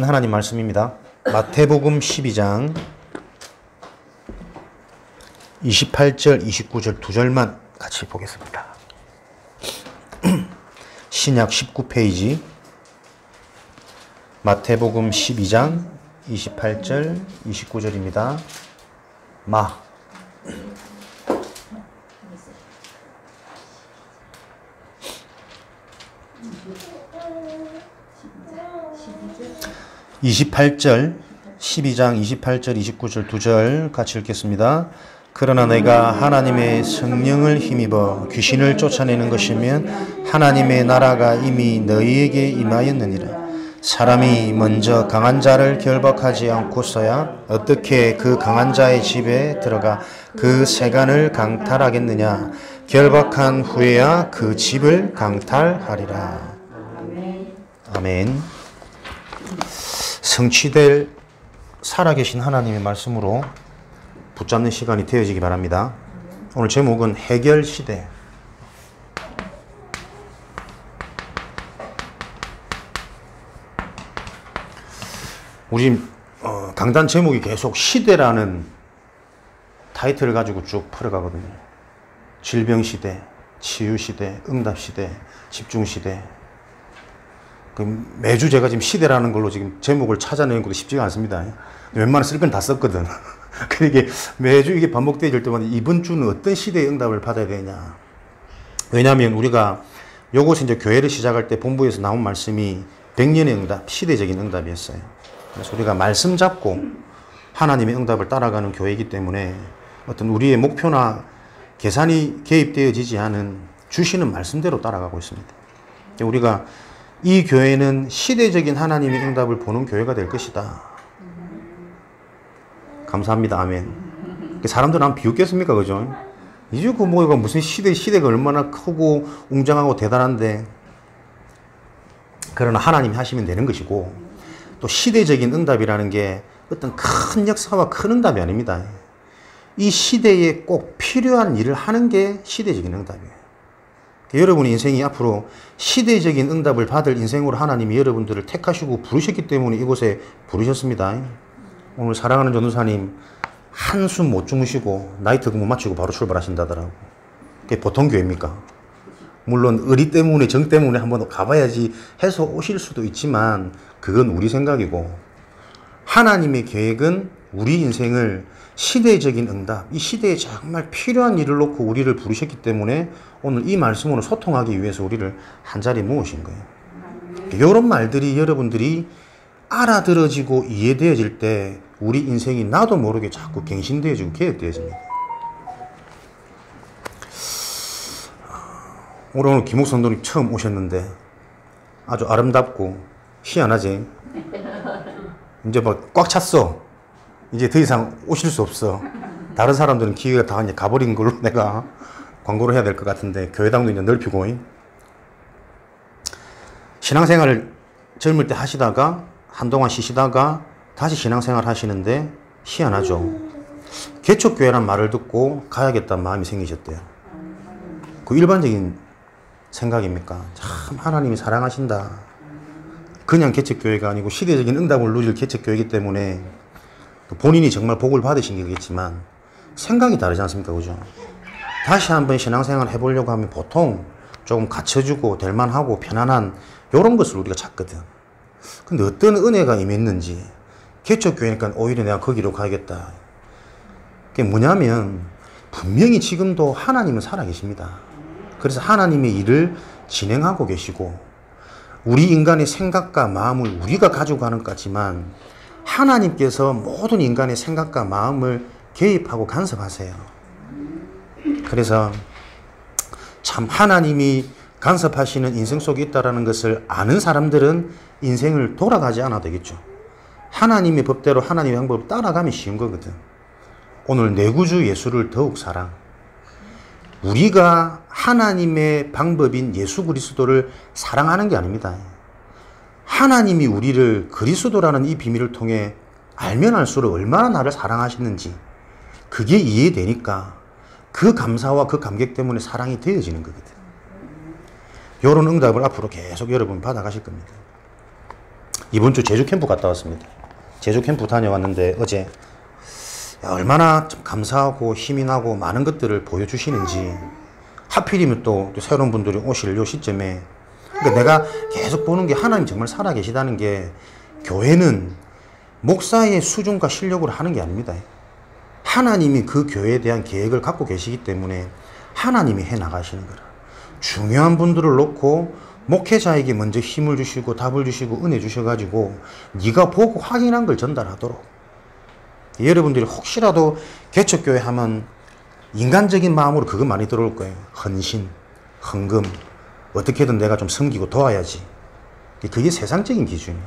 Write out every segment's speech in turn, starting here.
하나님 말씀입니다. 마태복음 12장 28절 29절 두 절만 같이 보겠습니다. 신약 19페이지 마태복음 12장 28절 29절입니다. 마 28절 12장 28절 29절 두 절 같이 읽겠습니다. 그러나 내가 하나님의 성령을 힘입어 귀신을 쫓아내는 것이면 하나님의 나라가 이미 너희에게 임하였느니라. 사람이 먼저 강한 자를 결박하지 않고서야 어떻게 그 강한 자의 집에 들어가 그 세간을 강탈하겠느냐. 결박한 후에야 그 집을 강탈하리라. 아멘. 성취될 살아계신 하나님의 말씀으로 붙잡는 시간이 되어지기 바랍니다. 오늘 제목은 해결시대. 우리 강단 제목이 계속 시대라는 타이틀을 가지고 쭉 풀어가거든요. 질병시대, 치유시대, 응답시대, 집중시대. 매주 제가 지금 시대라는 걸로 지금 제목을 찾아내는 것도 쉽지가 않습니다. 웬만한 쓸 건 다 썼거든. 그러니까 매주 이게 반복되어질 때마다 이번 주는 어떤 시대의 응답을 받아야 되냐. 왜냐하면 우리가 요것이 이제 교회를 시작할 때 본부에서 나온 말씀이 100년의 응답, 시대적인 응답이었어요. 그래서 우리가 말씀 잡고 하나님의 응답을 따라가는 교회이기 때문에 어떤 우리의 목표나 계산이 개입되어지지 않은 주시는 말씀대로 따라가고 있습니다. 우리가 이 교회는 시대적인 하나님의 응답을 보는 교회가 될 것이다. 감사합니다. 아멘. 사람들은 안 비웃겠습니까? 그죠? 이제 그 뭐가 무슨 시대가 얼마나 크고 웅장하고 대단한데. 그러나 하나님이 하시면 되는 것이고, 또 시대적인 응답이라는 게 어떤 큰 역사와 큰 응답이 아닙니다. 이 시대에 꼭 필요한 일을 하는 게 시대적인 응답이에요. 여러분의 인생이 앞으로 시대적인 응답을 받을 인생으로 하나님이 여러분들을 택하시고 부르셨기 때문에 이곳에 부르셨습니다. 오늘 사랑하는 전도사님 한숨 못 주무시고 나이트 근무 마치고 바로 출발하신다더라고. 그게 보통 교회입니까? 물론 의리 때문에 정 때문에 한번 가봐야지 해서 오실 수도 있지만 그건 우리 생각이고, 하나님의 계획은 우리 인생을 시대적인 응답, 이 시대에 정말 필요한 일을 놓고 우리를 부르셨기 때문에 오늘 이 말씀으로 소통하기 위해서 우리를 한자리에 모으신 거예요. 이런 말들이 여러분들이 알아들어지고 이해되어질 때 우리 인생이 나도 모르게 자꾸 갱신되어지고 개혁되어집니다. 오늘 김옥성도님 처음 오셨는데 아주 아름답고 희한하지? 이제 막 꽉 찼어. 이제 더 이상 오실 수 없어. 다른 사람들은 기회가 다 이제 가버린 걸로 내가 광고를 해야 될 것 같은데, 교회당도 이제 넓히고. 신앙생활을 젊을 때 하시다가 한동안 쉬시다가 다시 신앙생활 하시는데 희한하죠. 개척교회란 말을 듣고 가야겠다는 마음이 생기셨대요. 그 일반적인 생각입니까? 참 하나님이 사랑하신다. 그냥 개척교회가 아니고 시대적인 응답을 누릴 개척교회이기 때문에 본인이 정말 복을 받으신 거겠지만 생각이 다르지 않습니까? 그죠? 다시 한번 신앙생활 해보려고 하면 보통 조금 갖춰주고 될만하고 편안한 이런 것을 우리가 찾거든. 근데 어떤 은혜가 임했는지 개척교회니까 오히려 내가 거기로 가야겠다. 그게 뭐냐면 분명히 지금도 하나님은 살아계십니다. 그래서 하나님의 일을 진행하고 계시고 우리 인간의 생각과 마음을 우리가 가지고 가는 것 같지만 하나님께서 모든 인간의 생각과 마음을 개입하고 간섭하세요. 그래서 참 하나님이 간섭하시는 인생 속에 있다는 것을 아는 사람들은 인생을 돌아가지 않아도 되겠죠. 하나님의 법대로 하나님의 방법을 따라가면 쉬운 거거든. 오늘 내 구주 예수를 더욱 사랑. 우리가 하나님의 방법인 예수 그리스도를 사랑하는 게 아닙니다. 하나님이 우리를 그리스도라는 이 비밀을 통해 알면 알수록 얼마나 나를 사랑하시는지 그게 이해되니까 그 감사와 그 감격 때문에 사랑이 되어지는 거거든. 이런 응답을 앞으로 계속 여러분 받아가실 겁니다. 이번 주 제주 캠프 갔다 왔습니다. 제주 캠프 다녀왔는데 어제 얼마나 좀 감사하고 힘이 나고 많은 것들을 보여주시는지, 하필이면 또 새로운 분들이 오실 요 시점에, 그러니까 내가 계속 보는 게 하나님 정말 살아계시다는 게, 교회는 목사의 수준과 실력으로 하는 게 아닙니다. 하나님이 그 교회에 대한 계획을 갖고 계시기 때문에 하나님이 해 나가시는 거라. 중요한 분들을 놓고 목회자에게 먼저 힘을 주시고 답을 주시고 은혜 주셔가지고 네가 보고 확인한 걸 전달하도록. 여러분들이 혹시라도 개척교회 하면 인간적인 마음으로 그거 많이 들어올 거예요. 헌신, 헌금, 어떻게든 내가 좀 섬기고 도와야지. 그게 세상적인 기준이에요.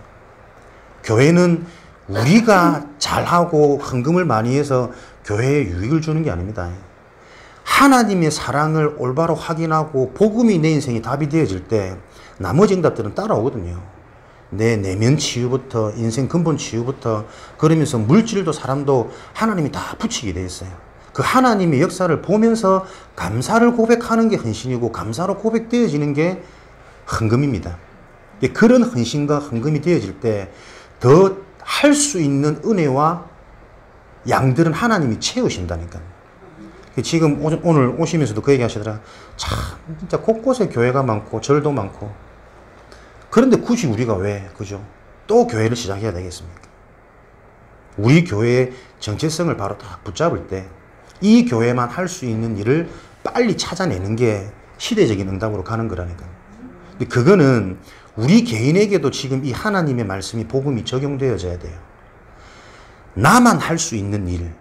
교회는 우리가 잘하고 헌금을 많이 해서 교회에 유익을 주는 게 아닙니다. 하나님의 사랑을 올바로 확인하고 복음이 내 인생에 답이 되어질 때 나머지 응답들은 따라오거든요. 내 내면 치유부터 인생 근본 치유부터, 그러면서 물질도 사람도 하나님이 다 붙이게 돼 있어요. 그 하나님의 역사를 보면서 감사를 고백하는 게 헌신이고, 감사로 고백되어지는 게 헌금입니다. 그런 헌신과 헌금이 되어질 때 더 할 수 있는 은혜와 양들은 하나님이 채우신다니까요. 지금 오늘 오시면서도 그 얘기 하시더라. 참 진짜 곳곳에 교회가 많고 절도 많고, 그런데 굳이 우리가 왜, 그죠? 또 교회를 시작해야 되겠습니까? 우리 교회의 정체성을 바로 딱 붙잡을 때 이 교회만 할 수 있는 일을 빨리 찾아내는 게 시대적인 응답으로 가는 거라니까요. 근데 그거는 우리 개인에게도 지금 이 하나님의 말씀이, 복음이 적용되어져야 돼요. 나만 할 수 있는 일,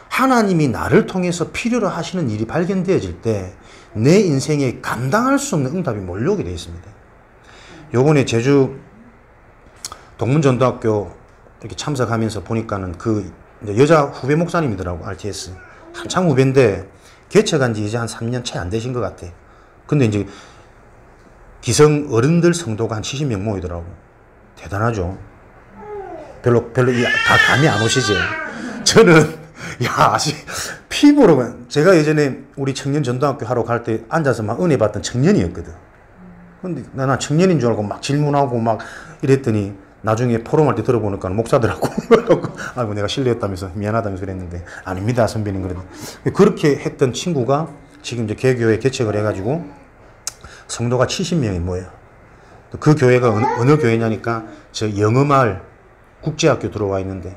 하나님이 나를 통해서 필요로 하시는 일이 발견되어질 때 내 인생에 감당할 수 없는 응답이 몰려오게 되어 있습니다. 요번에 제주 동문전도학교 이렇게 참석하면서 보니까는 그 여자 후배 목사님이더라고, RTS. 한참 후배인데 개척한 지 이제 한 3년 채 안 되신 것 같아. 근데 이제 기성 어른들 성도가 한 70명 모이더라고. 대단하죠. 별로 감이 안 오시지. 저는 아직 피부로, 제가 예전에 우리 청년 전도학교 하러 갈 때 앉아서 막 은혜 받던 청년이었거든. 근데 나 청년인 줄 알고 막 질문하고 막 이랬더니 나중에 포럼할 때 들어보니까 목사들하고 아이고 내가 실례했다면서 미안하다면서 그랬는데, 아닙니다 선배님. 그래도 그렇게 했던 친구가 지금 이제 개교회 개척을 해가지고 성도가 70명이 모여요. 그 교회가 어느 교회냐니까 저 영어마을 국제학교 들어와 있는데,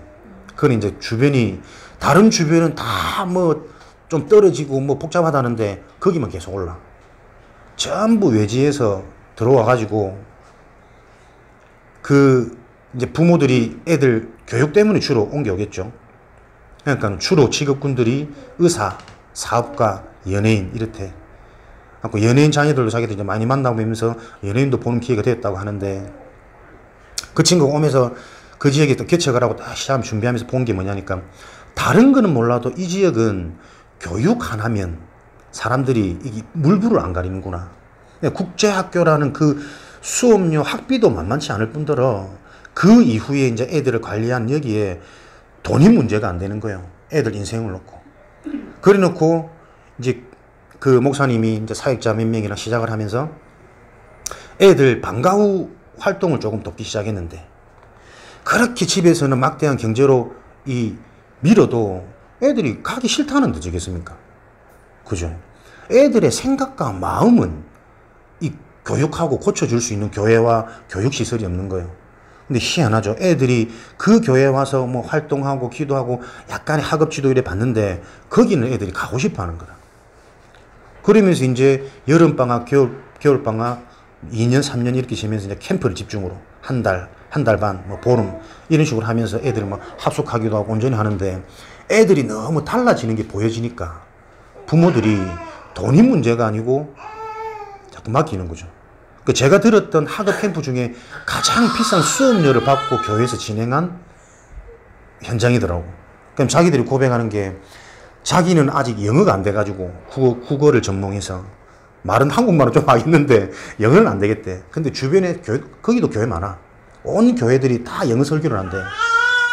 그건 이제 주변이, 다른 주변은 다 뭐 좀 떨어지고 뭐 복잡하다는데 거기만 계속 올라. 전부 외지에서 들어와 가지고 그 이제 부모들이 애들 교육 때문에 주로 옮겨오겠죠. 그러니까 주로 직업군들이 의사, 사업가, 연예인 이렇대. 연예인 자녀들도 자기들 이제 많이 만나보면서 연예인도 보는 기회가 됐다고 하는데, 그 친구가 오면서 그 지역에 또 개척을 하고 딱 시험 준비하면서 본 게 뭐냐니까, 다른 거는 몰라도 이 지역은 교육 하나면 사람들이 이게 물불을 안 가리는구나. 국제학교라는 그 수업료 학비도 만만치 않을 뿐더러 그 이후에 이제 애들을 관리한 여기에 돈이 문제가 안 되는 거예요. 애들 인생을 놓고. 그래 놓고 이제 그 목사님이 이제 사역자 몇 명이랑 시작을 하면서 애들 방과 후 활동을 조금 돕기 시작했는데, 그렇게 집에서는 막대한 경제로 밀어도 애들이 가기 싫다는 듯이겠습니까? 그죠? 애들의 생각과 마음은 이 교육하고 고쳐줄 수 있는 교회와 교육시설이 없는 거예요. 근데 희한하죠. 애들이 그 교회에 와서 뭐 활동하고 기도하고 약간의 학업지도 이래 받는데 거기는 애들이 가고 싶어 하는 거다. 그러면서 이제 여름방학, 겨울방학 2년, 3년 이렇게 지면서 이제 캠프를 집중으로 한 달 반, 뭐 보름 이런 식으로 하면서 애들이 막 합숙하기도 하고 온전히 하는데, 애들이 너무 달라지는 게 보여지니까 부모들이 돈이 문제가 아니고 자꾸 맡기는 거죠. 제가 들었던 학업 캠프 중에 가장 비싼 수업료를 받고 교회에서 진행한 현장이더라고. 그럼 자기들이 고백하는 게, 자기는 아직 영어가 안 돼가지고 국어를 전공해서 말은 한국말은 좀 하겠는데 영어는 안 되겠대. 근데 주변에 거기도 교회 많아. 온 교회들이 다 영어 설교를 한대.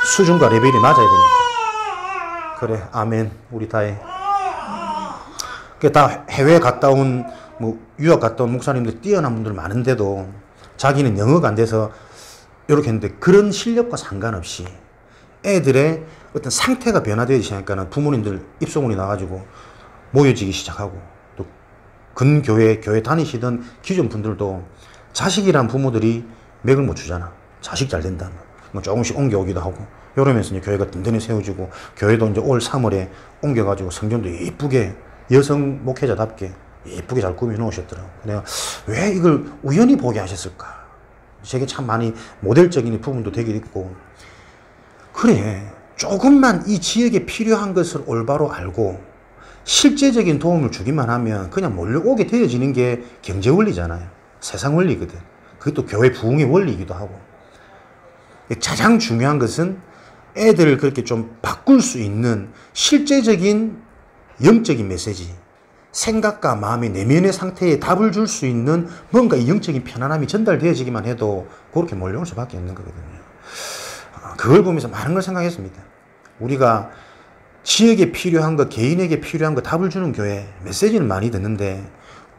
수준과 레벨이 맞아야 되니까. 그래, 아멘. 우리 다해. 다 해외 갔다 온, 뭐 유학 갔다 온 목사님들 뛰어난 분들 많은데도 자기는 영어가 안 돼서 이렇게 했는데 그런 실력과 상관없이 애들의 어떤 상태가 변화되기 시작하니까 부모님들 입소문이 나가지고 모여지기 시작하고 또 근교회 교회 다니시던 기존 분들도 자식이란 부모들이 맥을 못 추잖아. 자식 잘 된다. 뭐 조금씩 옮겨오기도 하고 이러면서 이제 교회가 든든히 세워지고 교회도 이제 올 3월에 옮겨가지고 성전도 예쁘게 여성 목회자답게 예쁘게 잘 꾸며 놓으셨더라고. 내가 왜 이걸 우연히 보게 하셨을까? 제게 참 많이 모델적인 부분도 되게 있고 그래 조금만 이 지역에 필요한 것을 올바로 알고 실제적인 도움을 주기만 하면 그냥 몰려오게 되어지는 게 경제 원리잖아요. 세상 원리거든. 그게 또 교회 부흥의 원리이기도 하고 가장 중요한 것은 애들을 그렇게 좀 바꿀 수 있는 실제적인 영적인 메시지 생각과 마음의 내면의 상태에 답을 줄 수 있는 뭔가 이 영적인 편안함이 전달되어지기만 해도 그렇게 몰려올 수밖에 없는 거거든요. 그걸 보면서 많은 걸 생각했습니다. 우리가 지역에 필요한 거, 개인에게 필요한 거 답을 주는 교회 메시지는 많이 듣는데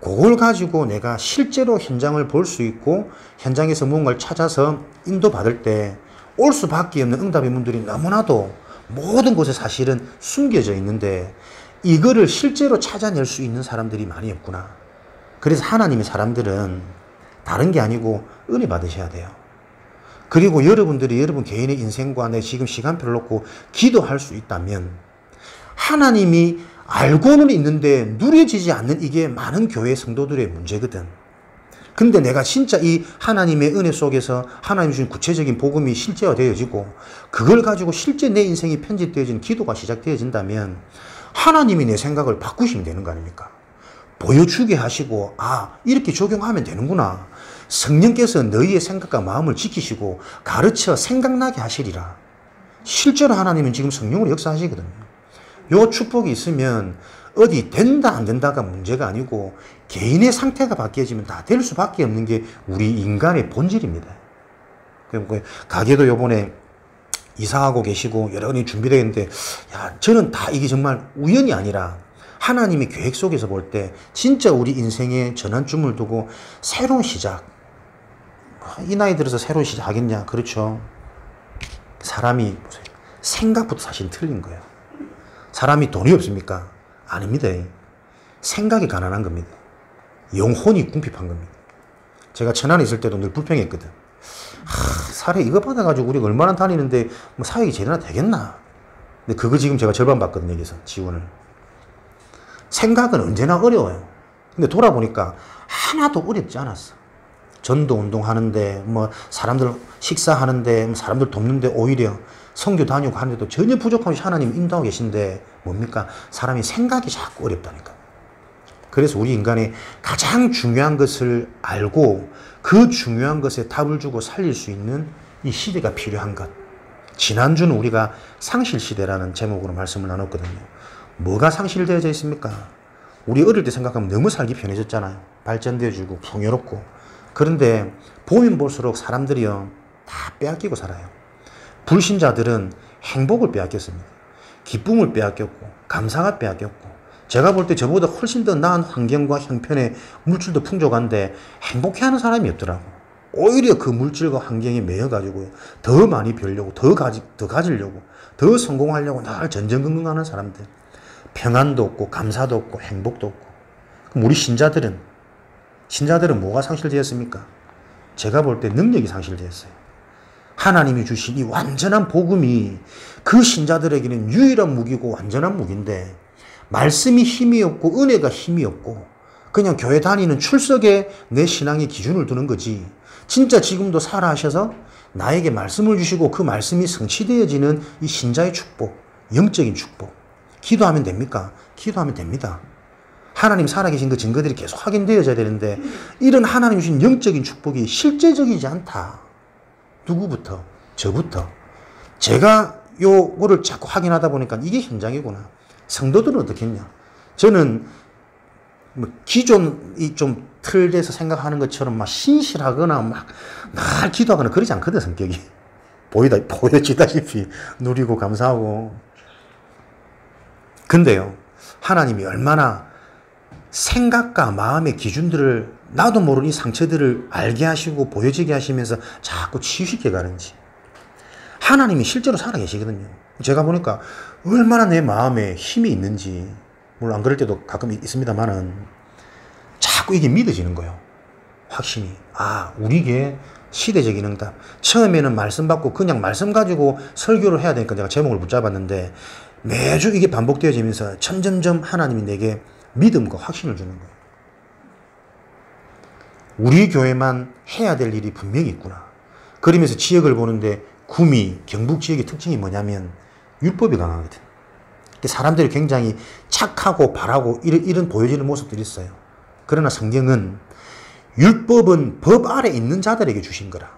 그걸 가지고 내가 실제로 현장을 볼 수 있고 현장에서 무언가를 찾아서 인도받을 때 올 수밖에 없는 응답의 문들이 너무나도 모든 곳에 사실은 숨겨져 있는데 이거를 실제로 찾아낼 수 있는 사람들이 많이 없구나. 그래서 하나님의 사람들은 다른 게 아니고 은혜 받으셔야 돼요. 그리고 여러분들이 여러분 개인의 인생과 내 지금 시간표를 놓고 기도할 수 있다면 하나님이 알고는 있는데 누려지지 않는 이게 많은 교회 성도들의 문제거든. 근데 내가 진짜 이 하나님의 은혜 속에서 하나님 주신 구체적인 복음이 실제화되어지고 그걸 가지고 실제 내 인생이 편집되어진 기도가 시작되어진다면 하나님이 내 생각을 바꾸시면 되는 거 아닙니까? 보여주게 하시고 이렇게 적용하면 되는구나. 성령께서 너희의 생각과 마음을 지키시고 가르쳐 생각나게 하시리라. 실제로 하나님은 지금 성령으로 역사하시거든요. 요 축복이 있으면 어디 된다 안 된다가 문제가 아니고 개인의 상태가 바뀌어지면 다 될 수밖에 없는 게 우리 인간의 본질입니다. 가게도 요번에 이사하고 계시고 여러 가지 준비되어 있는데 저는 다 이게 정말 우연이 아니라 하나님의 계획 속에서 볼 때 진짜 우리 인생에 전환점을 두고 새로운 시작. 이 나이 들어서 새로운 시작 하겠냐? 그렇죠. 사람이 보세요. 생각부터 사실 틀린 거예요. 사람이 돈이 없습니까? 아닙니다. 생각이 가난한 겁니다. 영혼이 궁핍한 겁니다. 제가 천안에 있을 때도 늘 불평했거든. 사례 이거 받아가지고 우리가 얼마나 다니는데 뭐 사역이 제대로 되겠나? 근데 그거 지금 제가 절반 받거든요. 여기서 지원을. 생각은 언제나 어려워요. 근데 돌아보니까 하나도 어렵지 않았어. 전도 운동하는데 뭐 사람들 식사하는데 뭐 사람들 돕는데 오히려 선교 다니고 하는데도 전혀 부족함 없이 하나님 인도하고 계신데 뭡니까? 사람이 생각이 자꾸 어렵다니까. 그래서 우리 인간의 가장 중요한 것을 알고 그 중요한 것에 답을 주고 살릴 수 있는 이 시대가 필요한 것. 지난주는 우리가 상실시대라는 제목으로 말씀을 나눴거든요. 뭐가 상실되어져 있습니까? 우리 어릴 때 생각하면 너무 살기 편해졌잖아요. 발전되어지고 풍요롭고. 그런데 보면 볼수록 사람들이요 다 빼앗기고 살아요. 불신자들은 행복을 빼앗겼습니다. 기쁨을 빼앗겼고 감사가 빼앗겼고 제가 볼 때 저보다 훨씬 더 나은 환경과 형편의 물질도 풍족한데 행복해하는 사람이 없더라고. 오히려 그 물질과 환경에 매여가지고 더 많이 벌려고 더 가지려고 더 성공하려고 늘 전전긍긍하는 사람들. 평안도 없고 감사도 없고 행복도 없고. 그럼 우리 신자들은 뭐가 상실되었습니까? 제가 볼 때 능력이 상실되었어요. 하나님이 주신 이 완전한 복음이 그 신자들에게는 유일한 무기고 완전한 무기인데 말씀이 힘이 없고 은혜가 힘이 없고 그냥 교회 다니는 출석에 내 신앙의 기준을 두는 거지. 진짜 지금도 살아하셔서 나에게 말씀을 주시고 그 말씀이 성취되어지는 이 신자의 축복, 영적인 축복. 기도하면 됩니까? 기도하면 됩니다. 하나님 살아계신 그 증거들이 계속 확인되어져야 되는데 이런 하나님 주신 영적인 축복이 실제적이지 않다. 누구부터? 저부터. 제가 요거를 자꾸 확인하다 보니까 이게 현장이구나. 성도들은 어떻겠냐? 저는 뭐 기존이 좀 틀에서 생각하는 것처럼 막 신실하거나 막 날 기도하거나 그러지 않거든, 성격이. 보여지다시피 누리고 감사하고. 근데요, 하나님이 얼마나 생각과 마음의 기준들을 나도 모르는 이 상처들을 알게 하시고 보여지게 하시면서 자꾸 치유시켜 가는지. 하나님이 실제로 살아계시거든요. 제가 보니까 얼마나 내 마음에 힘이 있는지, 물론 안 그럴 때도 가끔 있습니다만은 자꾸 이게 믿어지는 거예요. 확신이. 아, 우리게 시대적인 응답. 처음에는 말씀 받고 그냥 말씀 가지고 설교를 해야 되니까 제가 제목을 붙잡았는데 매주 이게 반복되어지면서 점점점 하나님이 내게 믿음과 확신을 주는 거예요. 우리 교회만 해야 될 일이 분명히 있구나. 그러면서 지역을 보는데 구미, 경북 지역의 특징이 뭐냐면 율법이 강하거든. 사람들이 굉장히 착하고 바라고 이런 보여지는 모습들이 있어요. 그러나 성경은 율법은 법 아래 있는 자들에게 주신 거라.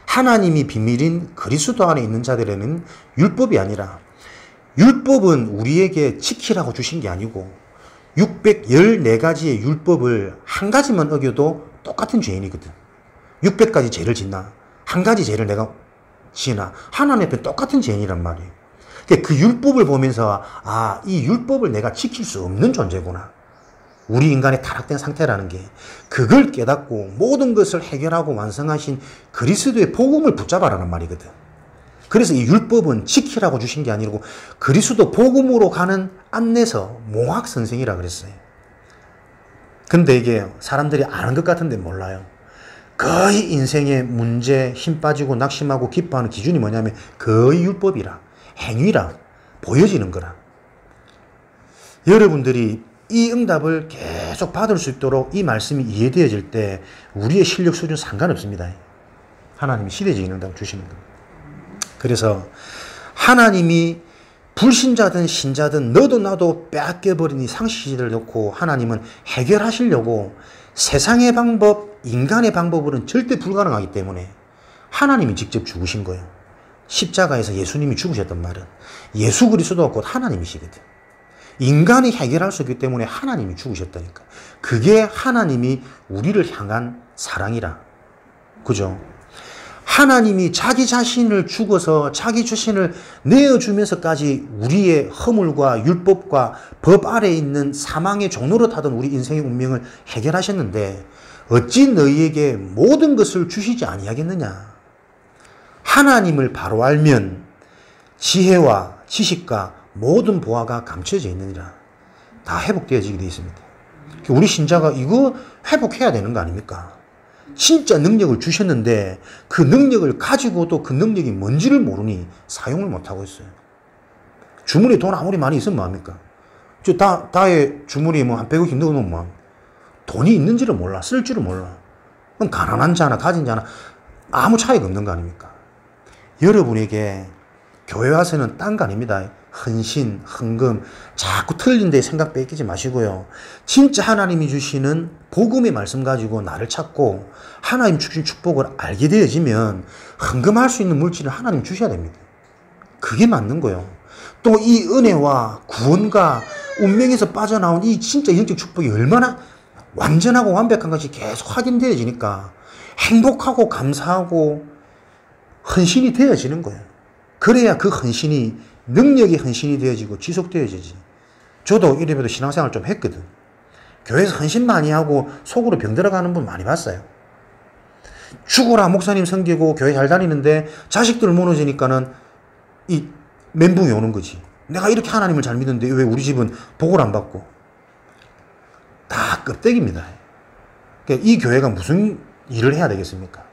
하나님이 비밀인 그리스도 안에 있는 자들에는 율법이 아니라, 율법은 우리에게 지키라고 주신 게 아니고 614가지의 율법을 한 가지만 어겨도 똑같은 죄인이거든. 600가지 죄를 짓나? 한 가지 죄를 내가 지나? 하나님 앞에 똑같은 죄인이란 말이에요. 그 율법을 보면서 아, 이 율법을 내가 지킬 수 없는 존재구나. 우리 인간의 타락된 상태라는 게, 그걸 깨닫고 모든 것을 해결하고 완성하신 그리스도의 복음을 붙잡아라는 말이거든. 그래서 이 율법은 지키라고 주신 게 아니고 그리스도 복음으로 가는 안내서, 몽학선생이라 그랬어요. 근데 이게 사람들이 아는 것 같은데 몰라요. 거의 인생의 문제, 힘 빠지고 낙심하고 기뻐하는 기준이 뭐냐면 거의 율법이라, 행위라, 보여지는 거라. 여러분들이 이 응답을 계속 받을 수 있도록 이 말씀이 이해되어질 때 우리의 실력 수준 상관없습니다. 하나님이 시대적인 응답을 주시는 겁니다. 그래서 하나님이 불신자든 신자든 너도 나도 빼앗겨버린 이 상식들을 놓고 하나님은 해결하시려고 세상의 방법, 인간의 방법으로는 절대 불가능하기 때문에 하나님이 직접 죽으신 거예요. 십자가에서 예수님이 죽으셨단 말은 예수 그리스도가 곧 하나님이시거든. 인간이 해결할 수 없기 때문에 하나님이 죽으셨다니까. 그게 하나님이 우리를 향한 사랑이라. 그죠? 하나님이 자기 자신을 죽어서 자기 자신을 내어주면서까지 우리의 허물과 율법과 법 아래에 있는 사망의 종로로 타던 우리 인생의 운명을 해결하셨는데 어찌 너희에게 모든 것을 주시지 아니하겠느냐. 하나님을 바로 알면 지혜와 지식과 모든 보화가 감춰져 있느니라. 다 회복되어지게 되어 있습니다. 우리 신자가 이거 회복해야 되는 거 아닙니까? 진짜 능력을 주셨는데 그 능력을 가지고도 그 능력이 뭔지를 모르니 사용을 못하고 있어요. 주머니에 돈 아무리 많이 있으면 뭐합니까? 다에 주머니에 뭐 한 150 넣어놓으면 뭐합니까? 돈이 있는지를 몰라. 쓸 줄을 몰라. 그럼 가난한 자나 가진 자나 아무 차이가 없는 거 아닙니까? 여러분에게 교회 와서는 딴 거 아닙니다. 헌신, 헌금, 자꾸 틀린 데 생각 뺏기지 마시고요. 진짜 하나님이 주시는 복음의 말씀 가지고 나를 찾고 하나님 주신 축복을 알게 되어지면 헌금할 수 있는 물질을 하나님 주셔야 됩니다. 그게 맞는 거예요. 또 이 은혜와 구원과 운명에서 빠져나온 이 진짜 영적 축복이 얼마나 완전하고 완벽한 것이 계속 확인되어지니까 행복하고 감사하고 헌신이 되어지는 거예요. 그래야 그 헌신이 능력의 헌신이 되어지고 지속되어지지. 저도 이래봬도 신앙생활 좀 했거든. 교회에서 헌신 많이 하고 속으로 병 들어가는 분 많이 봤어요. 죽어라 목사님 섬기고 교회 잘 다니는데 자식들 무너지니까는 이 멘붕이 오는 거지. 내가 이렇게 하나님을 잘 믿는데 왜 우리 집은 복을 안 받고. 다 껍데기입니다. 그러니까 이 교회가 무슨 일을 해야 되겠습니까?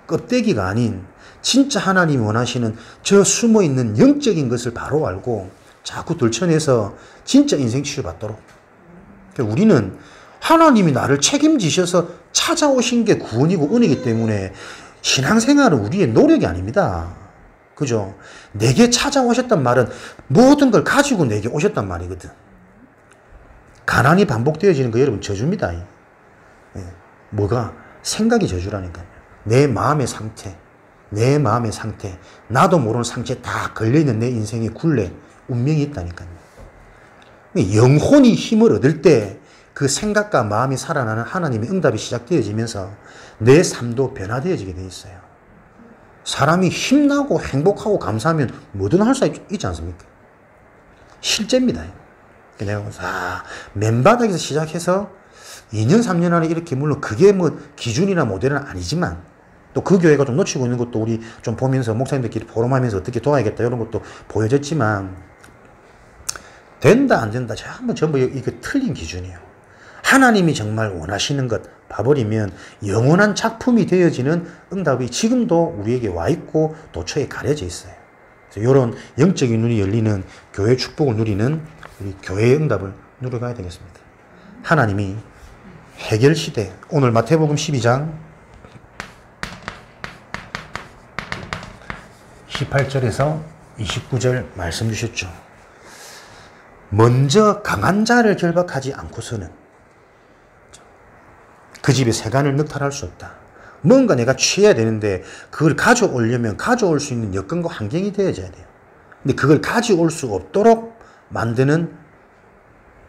껍데기가 아닌 진짜 하나님이 원하시는 저 숨어있는 영적인 것을 바로 알고 자꾸 들춰내서 진짜 인생 치유받도록. 그러니까 우리는 하나님이 나를 책임지셔서 찾아오신 게 구원이고 은혜이기 때문에 신앙생활은 우리의 노력이 아닙니다. 그죠? 내게 찾아오셨단 말은 모든 걸 가지고 내게 오셨단 말이거든. 가난이 반복되어지는 거 여러분 저주입니다. 뭐가? 생각이 저주라니까요. 내 마음의 상태, 내 마음의 상태, 나도 모르는 상처에 다 걸려있는 내 인생의 굴레, 운명이 있다니까요. 영혼이 힘을 얻을 때 그 생각과 마음이 살아나는 하나님의 응답이 시작되어지면서 내 삶도 변화되어지게 되어 있어요. 사람이 힘나고 행복하고 감사하면 뭐든 할 수 있지 않습니까? 실제입니다. 내가 맨바닥에서 시작해서 2년, 3년 안에 이렇게, 물론 그게 뭐 기준이나 모델은 아니지만, 또 그 교회가 좀 놓치고 있는 것도 우리 좀 보면서 목사님들끼리 포럼하면서 어떻게 도와야겠다 이런 것도 보여졌지만, 된다 안 된다 전부 이거 틀린 기준이에요. 하나님이 정말 원하시는 것 봐버리면 영원한 작품이 되어지는 응답이 지금도 우리에게 와 있고 도처에 가려져 있어요. 그래서 이런 영적인 눈이 열리는 교회 축복을 누리는 우리 교회의 응답을 누려가야 되겠습니다. 하나님이 해결 시대, 오늘 마태복음 12장 18절에서 29절 말씀 주셨죠. 먼저 강한 자를 결박하지 않고서는 그 집에 세간을 늑탈할 수 없다. 뭔가 내가 취해야 되는데 그걸 가져오려면 가져올 수 있는 여건과 환경이 되어져야 돼요. 근데 그걸 가져올 수 없도록 만드는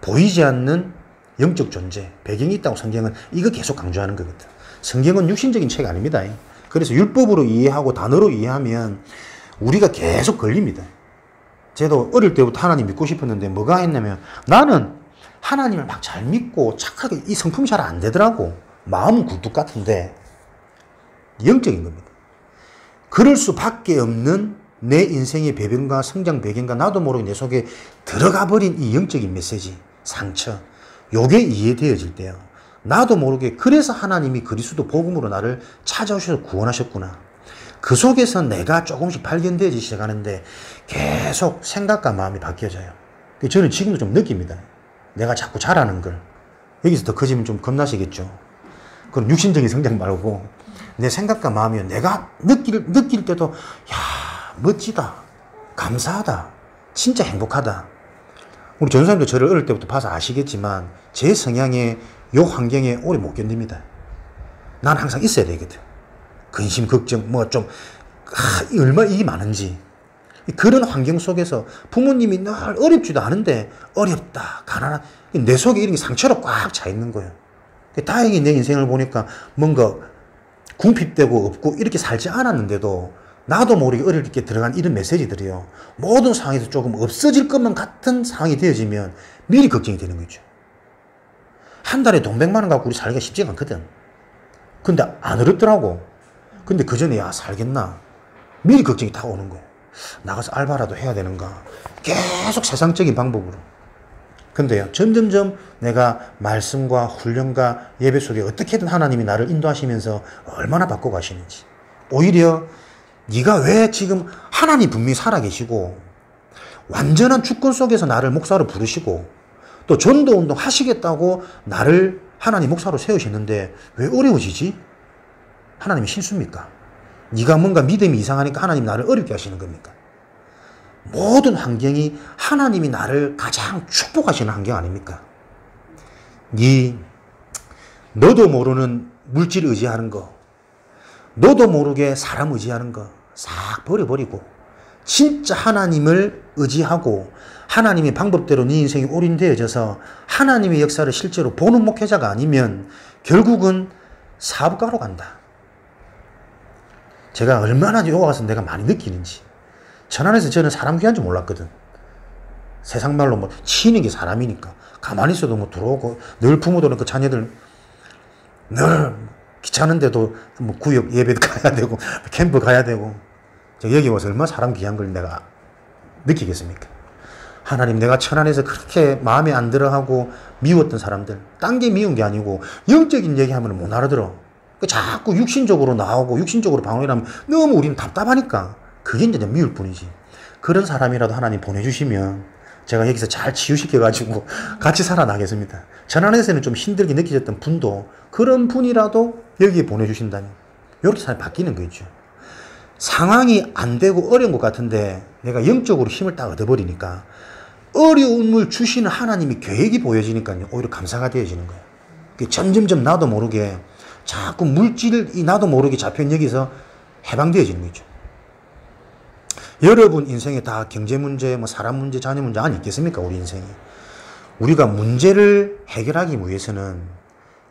보이지 않는 영적 존재, 배경이 있다고 성경은 이거 계속 강조하는 거거든. 성경은 육신적인 책 아닙니다. 그래서 율법으로 이해하고 단어로 이해하면 우리가 계속 걸립니다. 저도 어릴 때부터 하나님 믿고 싶었는데 뭐가 했냐면 나는 하나님을 막 잘 믿고 착하게 이 성품이 잘 안 되더라고. 마음은 굴뚝 같은데 영적인 겁니다. 그럴 수밖에 없는 내 인생의 배경과 성장 배경과 나도 모르게 내 속에 들어가 버린 이 영적인 메시지, 상처, 요게 이해되어질 때요. 나도 모르게 그래서 하나님이 그리스도 복음으로 나를 찾아오셔서 구원하셨구나. 그 속에서 내가 조금씩 발견되어지기 시작하는데 계속 생각과 마음이 바뀌어져요. 저는 지금도 좀 느낍니다. 내가 자꾸 잘하는 걸. 여기서 더 커지면 좀 겁나시겠죠. 그건 육신적인 성장 말고 내 생각과 마음이 내가 느낄 때도 야 멋지다. 감사하다. 진짜 행복하다. 우리 전사님도 저를 어릴 때부터 봐서 아시겠지만 제 성향에 요 환경에 오래 못 견딥니다. 난 항상 있어야 되거든. 근심, 걱정, 뭐 좀, 얼마나 일이 많은지. 그런 환경 속에서 부모님이 늘 어렵지도 않은데 어렵다, 가난하다. 내 속에 이런 게 상처로 꽉 차 있는 거예요. 다행히 내 인생을 보니까 뭔가 궁핍되고 없고 이렇게 살지 않았는데도 나도 모르게 어릴 때 들어간 이런 메시지들이요. 모든 상황에서 조금 없어질 것만 같은 상황이 되어지면 미리 걱정이 되는 거죠. 한 달에 돈 100만 원 갖고 우리 살기가 쉽지가 않거든. 근데 안 어렵더라고. 근데 그 전에 야 살겠나? 미리 걱정이 다 오는 거예요. 나가서 알바라도 해야 되는가? 계속 세상적인 방법으로. 근데요, 점점점 내가 말씀과 훈련과 예배 속에 어떻게든 하나님이 나를 인도하시면서 얼마나 바꿔가시는지. 오히려 네가 왜 지금 하나님 분명히 살아계시고 완전한 주권 속에서 나를 목사로 부르시고 또 전도운동 하시겠다고 나를 하나님 목사로 세우셨는데 왜 어려워지지? 하나님이 실수입니까? 네가 뭔가 믿음이 이상하니까 하나님 나를 어렵게 하시는 겁니까? 모든 환경이 하나님이 나를 가장 축복하시는 환경 아닙니까? 너도 모르는 물질 의지하는 거, 너도 모르게 사람 의지하는 거 싹 버려버리고 진짜 하나님을 의지하고 하나님의 방법대로 네 인생이 올인되어져서 하나님의 역사를 실제로 보는 목회자가 아니면 결국은 사업가로 간다. 제가 얼마나 요가 가서 내가 많이 느끼는지. 천안에서 저는 사람 귀한 줄 몰랐거든. 세상 말로 뭐 치는 게 사람이니까. 가만히 있어도 뭐 들어오고 늘 부모들은 그 자녀들 늘 귀찮은데도 뭐 구역 예배도 가야 되고 캠프 가야 되고. 여기 와서 얼마나 사람 귀한 걸 내가 느끼겠습니까? 하나님 내가 천안에서 그렇게 마음에 안 들어하고 미웠던 사람들, 딴 게 미운 게 아니고 영적인 얘기하면 못 알아들어. 자꾸 육신적으로 나오고 육신적으로 방언이라면 너무 우리는 답답하니까 그게 이제 미울 뿐이지. 그런 사람이라도 하나님 보내주시면 제가 여기서 잘 치유시켜가지고 같이 살아나겠습니다. 천안에서는 좀 힘들게 느껴졌던 분도 그런 분이라도 여기에 보내주신다면 이렇게 잘 바뀌는 거죠. 상황이 안 되고 어려운 것 같은데 내가 영적으로 힘을 딱 얻어버리니까 어려움을 주시는 하나님이 계획이 보여지니까요. 오히려 감사가 되어지는 거예요. 점점점 나도 모르게 자꾸 물질이 나도 모르게 잡힌 여기서 해방되어지는 거죠. 여러분 인생에 다 경제 문제, 뭐 사람 문제, 자녀 문제 아니 있겠습니까? 우리 인생에. 우리가 문제를 해결하기 위해서는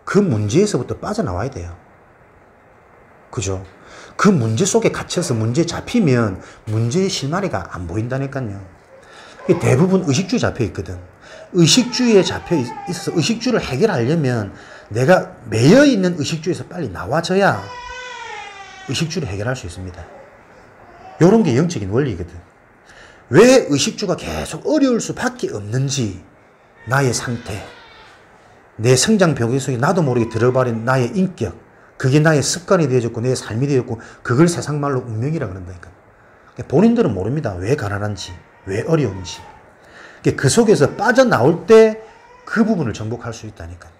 그 문제에서부터 빠져나와야 돼요. 그죠? 그 문제 속에 갇혀서 문제에 잡히면 문제의 실마리가 안 보인다니까요. 대부분 의식주에 잡혀 있거든. 의식주의에 잡혀 있어서 의식주를 해결하려면 내가 매여 있는 의식주에서 빨리 나와져야 의식주를 해결할 수 있습니다. 이런 게 영적인 원리거든. 왜 의식주가 계속 어려울 수밖에 없는지, 나의 상태, 내 성장 병역 속에 나도 모르게 들어버린 나의 인격, 그게 나의 습관이 되어졌고 내 삶이 되었고 그걸 세상말로 운명이라 그런다니까. 본인들은 모릅니다. 왜 가난한지, 왜 어려운지. 그 속에서 빠져나올 때 그 부분을 정복할 수 있다니까요.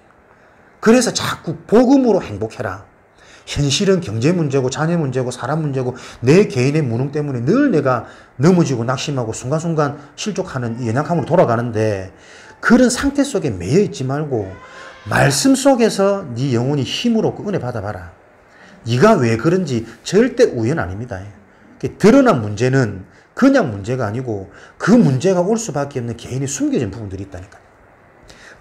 그래서 자꾸 복음으로 행복해라. 현실은 경제 문제고 자녀 문제고 사람 문제고 내 개인의 무능 때문에 늘 내가 넘어지고 낙심하고 순간순간 실족하는 연약함으로 돌아가는데, 그런 상태 속에 매여 있지 말고 말씀 속에서 네 영혼이 힘으로 얻고 은혜 받아봐라. 네가 왜 그런지 절대 우연 아닙니다. 드러난 문제는 그냥 문제가 아니고 그 문제가 올 수밖에 없는 개인이 숨겨진 부분들이 있다니까요.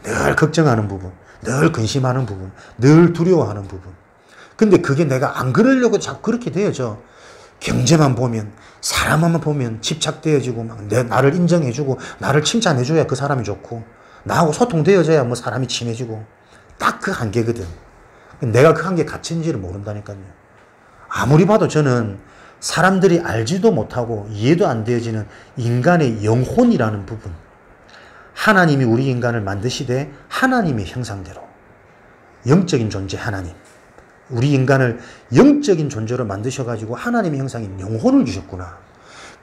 늘 걱정하는 부분, 늘 근심하는 부분, 늘 두려워하는 부분. 근데 그게 내가 안 그러려고 자꾸 그렇게 되어져. 경제만 보면, 사람만 보면 집착되어지고, 막 나를 인정해주고, 나를 칭찬해줘야 그 사람이 좋고, 나하고 소통되어져야 뭐 사람이 친해지고, 딱 그 한계거든. 내가 그 한계에 갇힌지를 모른다니까요. 아무리 봐도 저는 사람들이 알지도 못하고 이해도 안 되어지는 인간의 영혼이라는 부분, 하나님이 우리 인간을 만드시되 하나님의 형상대로 영적인 존재 하나님, 우리 인간을 영적인 존재로 만드셔가지고 하나님의 형상인 영혼을 주셨구나.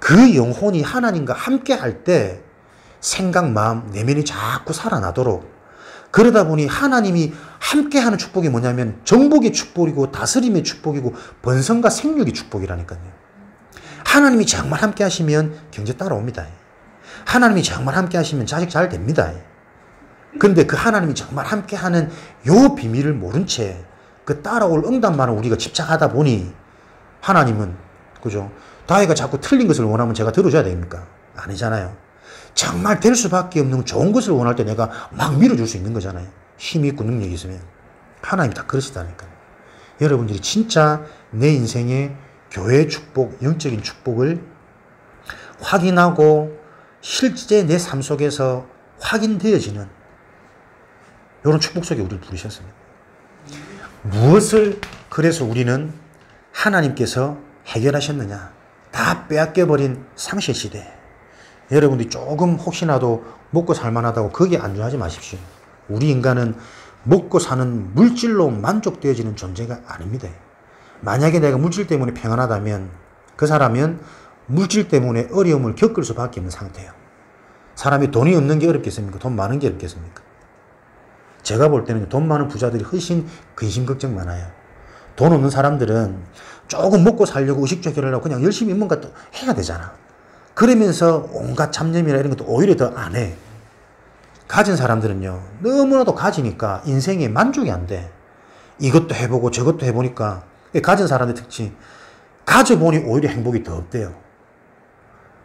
그 영혼이 하나님과 함께 할 때 생각, 마음, 내면이 자꾸 살아나도록, 그러다 보니 하나님이 함께하는 축복이 뭐냐면 정복의 축복이고 다스림의 축복이고 번성과 생육의 축복이라니까요. 하나님이 정말 함께 하시면 경제 따라옵니다. 하나님이 정말 함께 하시면 자식 잘 됩니다. 근데 그 하나님이 정말 함께 하는 요 비밀을 모른 채 그 따라올 응답만을 우리가 집착하다 보니, 하나님은, 그죠? 다혜가 자꾸 틀린 것을 원하면 제가 들어줘야 됩니까? 아니잖아요. 정말 될 수밖에 없는 좋은 것을 원할 때 내가 막 밀어줄 수 있는 거잖아요. 힘이 있고 능력이 있으면. 하나님 다 그러시다니까요. 여러분들이 진짜 내 인생의 교회의 축복, 영적인 축복을 확인하고 실제 내 삶 속에서 확인되어지는 이런 축복 속에 우리를 부르셨습니다. 무엇을 그래서 우리는 하나님께서 해결하셨느냐? 다 빼앗겨버린 상실시대. 여러분들이 조금 혹시나도 먹고 살만하다고 거기에 안주하지 마십시오. 우리 인간은 먹고 사는 물질로 만족되어지는 존재가 아닙니다. 만약에 내가 물질 때문에 평안하다면 그 사람은 물질 때문에 어려움을 겪을 수밖에 없는 상태예요. 사람이 돈이 없는 게 어렵겠습니까? 돈 많은 게 어렵겠습니까? 제가 볼 때는 돈 많은 부자들이 훨씬 근심 걱정 많아요. 돈 없는 사람들은 조금 먹고 살려고 의식주 해결하려고 그냥 열심히 뭔가 또 해야 되잖아. 그러면서 온갖 잡념이나 이런 것도 오히려 더 안 해. 가진 사람들은요, 너무나도 가지니까 인생에 만족이 안 돼. 이것도 해보고 저것도 해보니까. 가진 사람의 특징, 가져보니 오히려 행복이 더 없대요.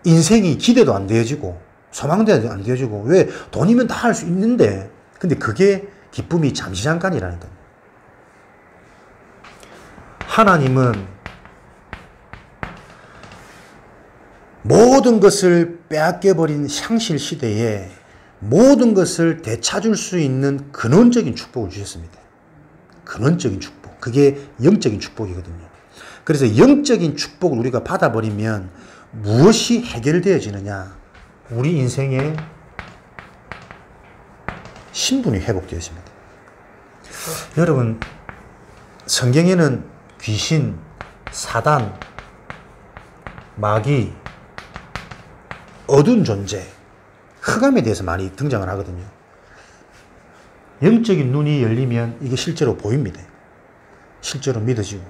인생이 기대도 안 되어지고 소망도 안 되어지고. 왜? 돈이면 다 할 수 있는데. 근데 그게 기쁨이 잠시 잠깐이라니까요. 하나님은 모든 것을 빼앗겨버린 상실 시대에 모든 것을 되찾을 수 있는 근원적인 축복을 주셨습니다. 근원적인 축복. 그게 영적인 축복이거든요. 그래서 영적인 축복을 우리가 받아버리면 무엇이 해결되어지느냐? 우리 인생의 신분이 회복되어집니다. 여러분, 성경에는 귀신, 사단, 마귀, 어두운 존재, 흑암에 대해서 많이 등장을 하거든요. 영적인 눈이 열리면 이게 실제로 보입니다. 실제로 믿어지고.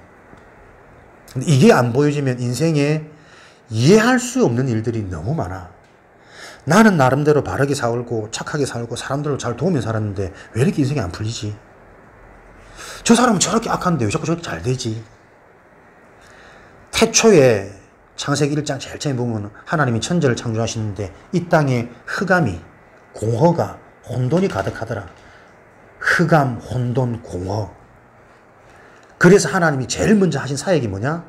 근데 이게 안 보여지면 인생에 이해할 수 없는 일들이 너무 많아. 나는 나름대로 바르게 살고 착하게 살고 사람들을 잘 도우며 살았는데 왜 이렇게 인생이 안 풀리지? 저 사람은 저렇게 악한데 왜 자꾸 저렇게 잘 되지? 태초에 창세기 1장 제일 처음에 보면 하나님이 천지를 창조하시는데 이 땅에 흑암이, 공허가, 혼돈이 가득하더라. 흑암, 혼돈, 공허. 그래서 하나님이 제일 먼저 하신 사역이 뭐냐?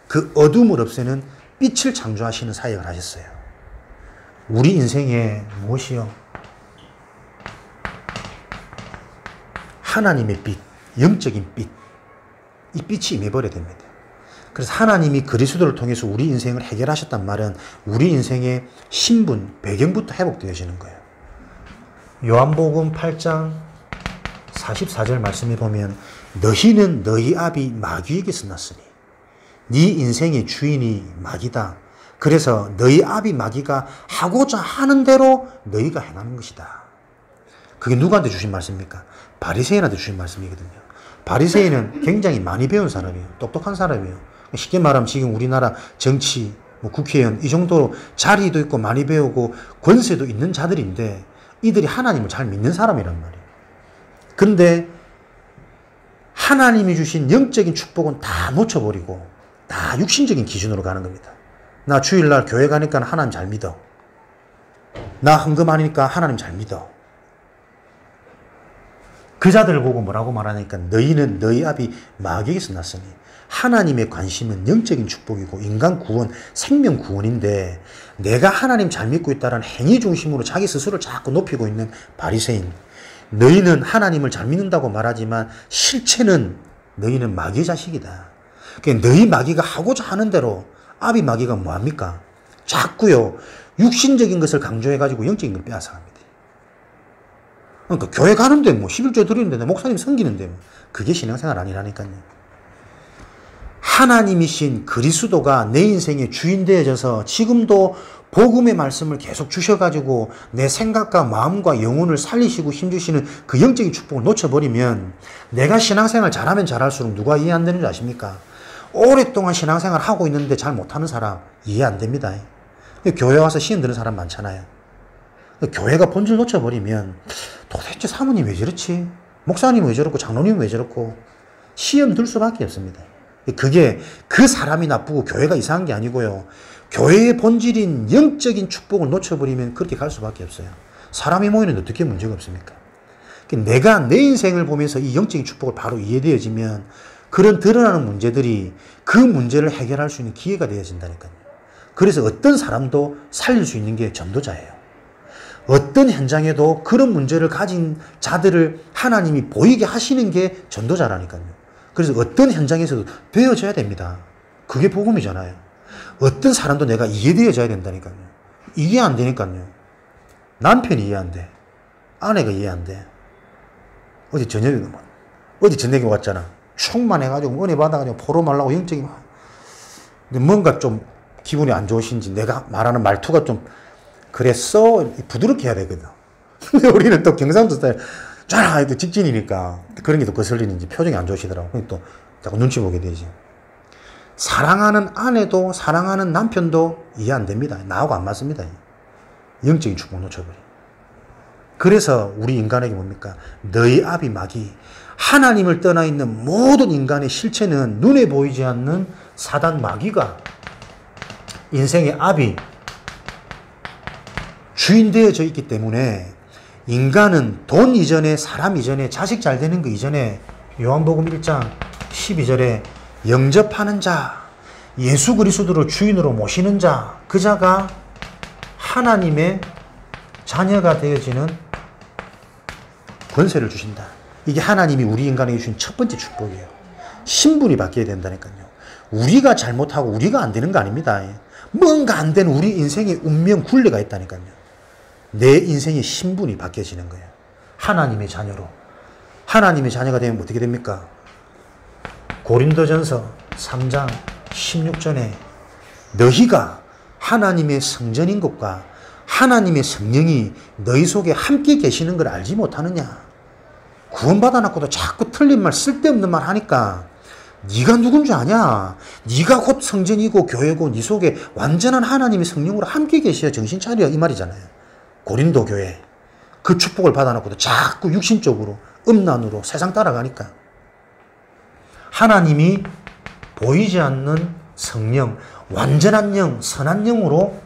그 어둠을 없애는 빛을 창조하시는 사역을 하셨어요. 우리 인생에 무엇이요? 하나님의 빛, 영적인 빛, 이 빛이 임해버려야 됩니다. 그래서 하나님이 그리스도를 통해서 우리 인생을 해결하셨단 말은 우리 인생의 신분, 배경부터 회복되어지는 거예요. 요한복음 8장 44절 말씀에 보면 너희는 너희 아비 마귀에게서 났으니 네 인생의 주인이 마귀다. 그래서 너희 아비 마귀가 하고자 하는 대로 너희가 행하는 것이다. 그게 누구한테 주신 말씀입니까? 바리새인한테 주신 말씀이거든요. 바리새인은 굉장히 많이 배운 사람이에요. 똑똑한 사람이에요. 쉽게 말하면 지금 우리나라 정치, 국회의원 이 정도로 자리도 있고 많이 배우고 권세도 있는 자들인데 이들이 하나님을 잘 믿는 사람이란 말이에요. 근데 하나님이 주신 영적인 축복은 다 놓쳐버리고 다 육신적인 기준으로 가는 겁니다. 나 주일날 교회 가니까 하나님 잘 믿어. 나 헌금하니까 하나님 잘 믿어. 그 자들을 보고 뭐라고 말하니까 너희는 너희 아비 마귀에게서 났으니 하나님의 관심은 영적인 축복이고 인간 구원, 생명 구원인데 내가 하나님 잘 믿고 있다는 행위 중심으로 자기 스스로를 자꾸 높이고 있는 바리새인. 너희는 하나님을 잘 믿는다고 말하지만 실체는 너희는 마귀의 자식이다. 그러니까 너희 마귀가 하고자 하는 대로 아비 마귀가 뭐합니까? 자꾸요 육신적인 것을 강조해가지고 영적인 걸 빼앗아갑니다. 그러니까 교회 가는데 뭐 11조 드리는데 목사님 섬기는데 뭐 그게 신앙생활 아니라니까요. 하나님이신 그리스도가 내 인생의 주인 되어져서 지금도 복음의 말씀을 계속 주셔가지고 내 생각과 마음과 영혼을 살리시고 힘주시는 그 영적인 축복을 놓쳐버리면 내가 신앙생활 잘하면 잘할수록 누가 이해 안 되는 줄 아십니까? 오랫동안 신앙생활 하고 있는데 잘 못하는 사람 이해 안 됩니다. 교회 와서 시험 드는 사람 많잖아요. 교회가 본질 놓쳐버리면 도대체 사모님 왜 저렇지? 목사님 왜 저렇고 장로님 왜 저렇고 시험 들 수밖에 없습니다. 그게 그 사람이 나쁘고 교회가 이상한 게 아니고요. 교회의 본질인 영적인 축복을 놓쳐버리면 그렇게 갈 수밖에 없어요. 사람이 모이는데 어떻게 문제가 없습니까? 내가 내 인생을 보면서 이 영적인 축복을 바로 이해되어지면 그런 드러나는 문제들이 그 문제를 해결할 수 있는 기회가 되어진다니까요. 그래서 어떤 사람도 살릴 수 있는 게 전도자예요. 어떤 현장에도 그런 문제를 가진 자들을 하나님이 보이게 하시는 게 전도자라니까요. 그래서 어떤 현장에서도 되어져야 됩니다. 그게 복음이잖아요. 어떤 사람도 내가 이해되어져야 된다니까요. 이해 안 되니까요. 남편이 이해 안 돼. 아내가 이해 안 돼. 어제 저녁에 왔잖아. 충만 해가지고 은혜 받아가지고 포로 말라고 영적인 근데 뭔가 좀 기분이 안 좋으신지 내가 말하는 말투가 좀 그랬어 부드럽게 해야 되거든. 근데 우리는 또 경상도 스타일 쫙 직진이니까 그런 게 또 거슬리는지 표정이 안 좋으시더라고. 또 자꾸 눈치 보게 되지. 사랑하는 아내도 사랑하는 남편도 이해 안 됩니다. 나하고 안 맞습니다. 영적인 축복 놓쳐버려. 그래서 우리 인간에게 뭡니까? 너희 아비 마귀. 하나님을 떠나 있는 모든 인간의 실체는 눈에 보이지 않는 사단 마귀가 인생의 아비 주인 되어져 있기 때문에 인간은 돈 이전에 사람 이전에 자식 잘 되는 거 이전에 요한복음 1장 12절에 영접하는 자 예수 그리스도를 주인으로 모시는 자 그 자가 하나님의 자녀가 되어지는 권세를 주신다. 이게 하나님이 우리 인간에게 주신 첫 번째 축복이에요. 신분이 바뀌어야 된다니까요. 우리가 잘못하고 우리가 안 되는 거 아닙니다. 뭔가 안 된 우리 인생의 운명 굴레가 있다니까요. 내 인생의 신분이 바뀌어지는 거예요. 하나님의 자녀로. 하나님의 자녀가 되면 어떻게 됩니까? 고린도전서 3장 16절에 너희가 하나님의 성전인 것과 하나님의 성령이 너희 속에 함께 계시는 걸 알지 못하느냐. 구원받아놨고도 자꾸 틀린 말 쓸데없는 말 하니까 네가 누군 줄 아냐. 네가 곧 성전이고 교회고 네 속에 완전한 하나님의 성령으로 함께 계셔야 정신 차려 이 말이잖아요. 고린도 교회 그 축복을 받아놓고도 자꾸 육신적으로 음란으로 세상 따라가니까 하나님이 보이지 않는 성령 완전한 영 선한 영으로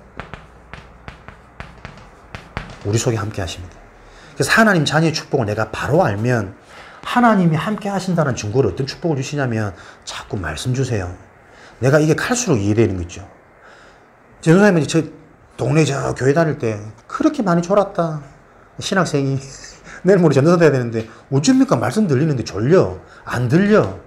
우리 속에 함께 하십니다. 그래서 하나님 자녀의 축복을 내가 바로 알면 하나님이 함께 하신다는 증거를 어떤 축복을 주시냐면 자꾸 말씀 주세요. 내가 이게 갈수록 이해되는 거죠. 전도사님은 저 동네 저 교회 다닐 때 그렇게 많이 졸았다. 신학생이 내일 모레 전도사 돼야 되는데 어쩝니까? 말씀 들리는데 졸려. 안 들려.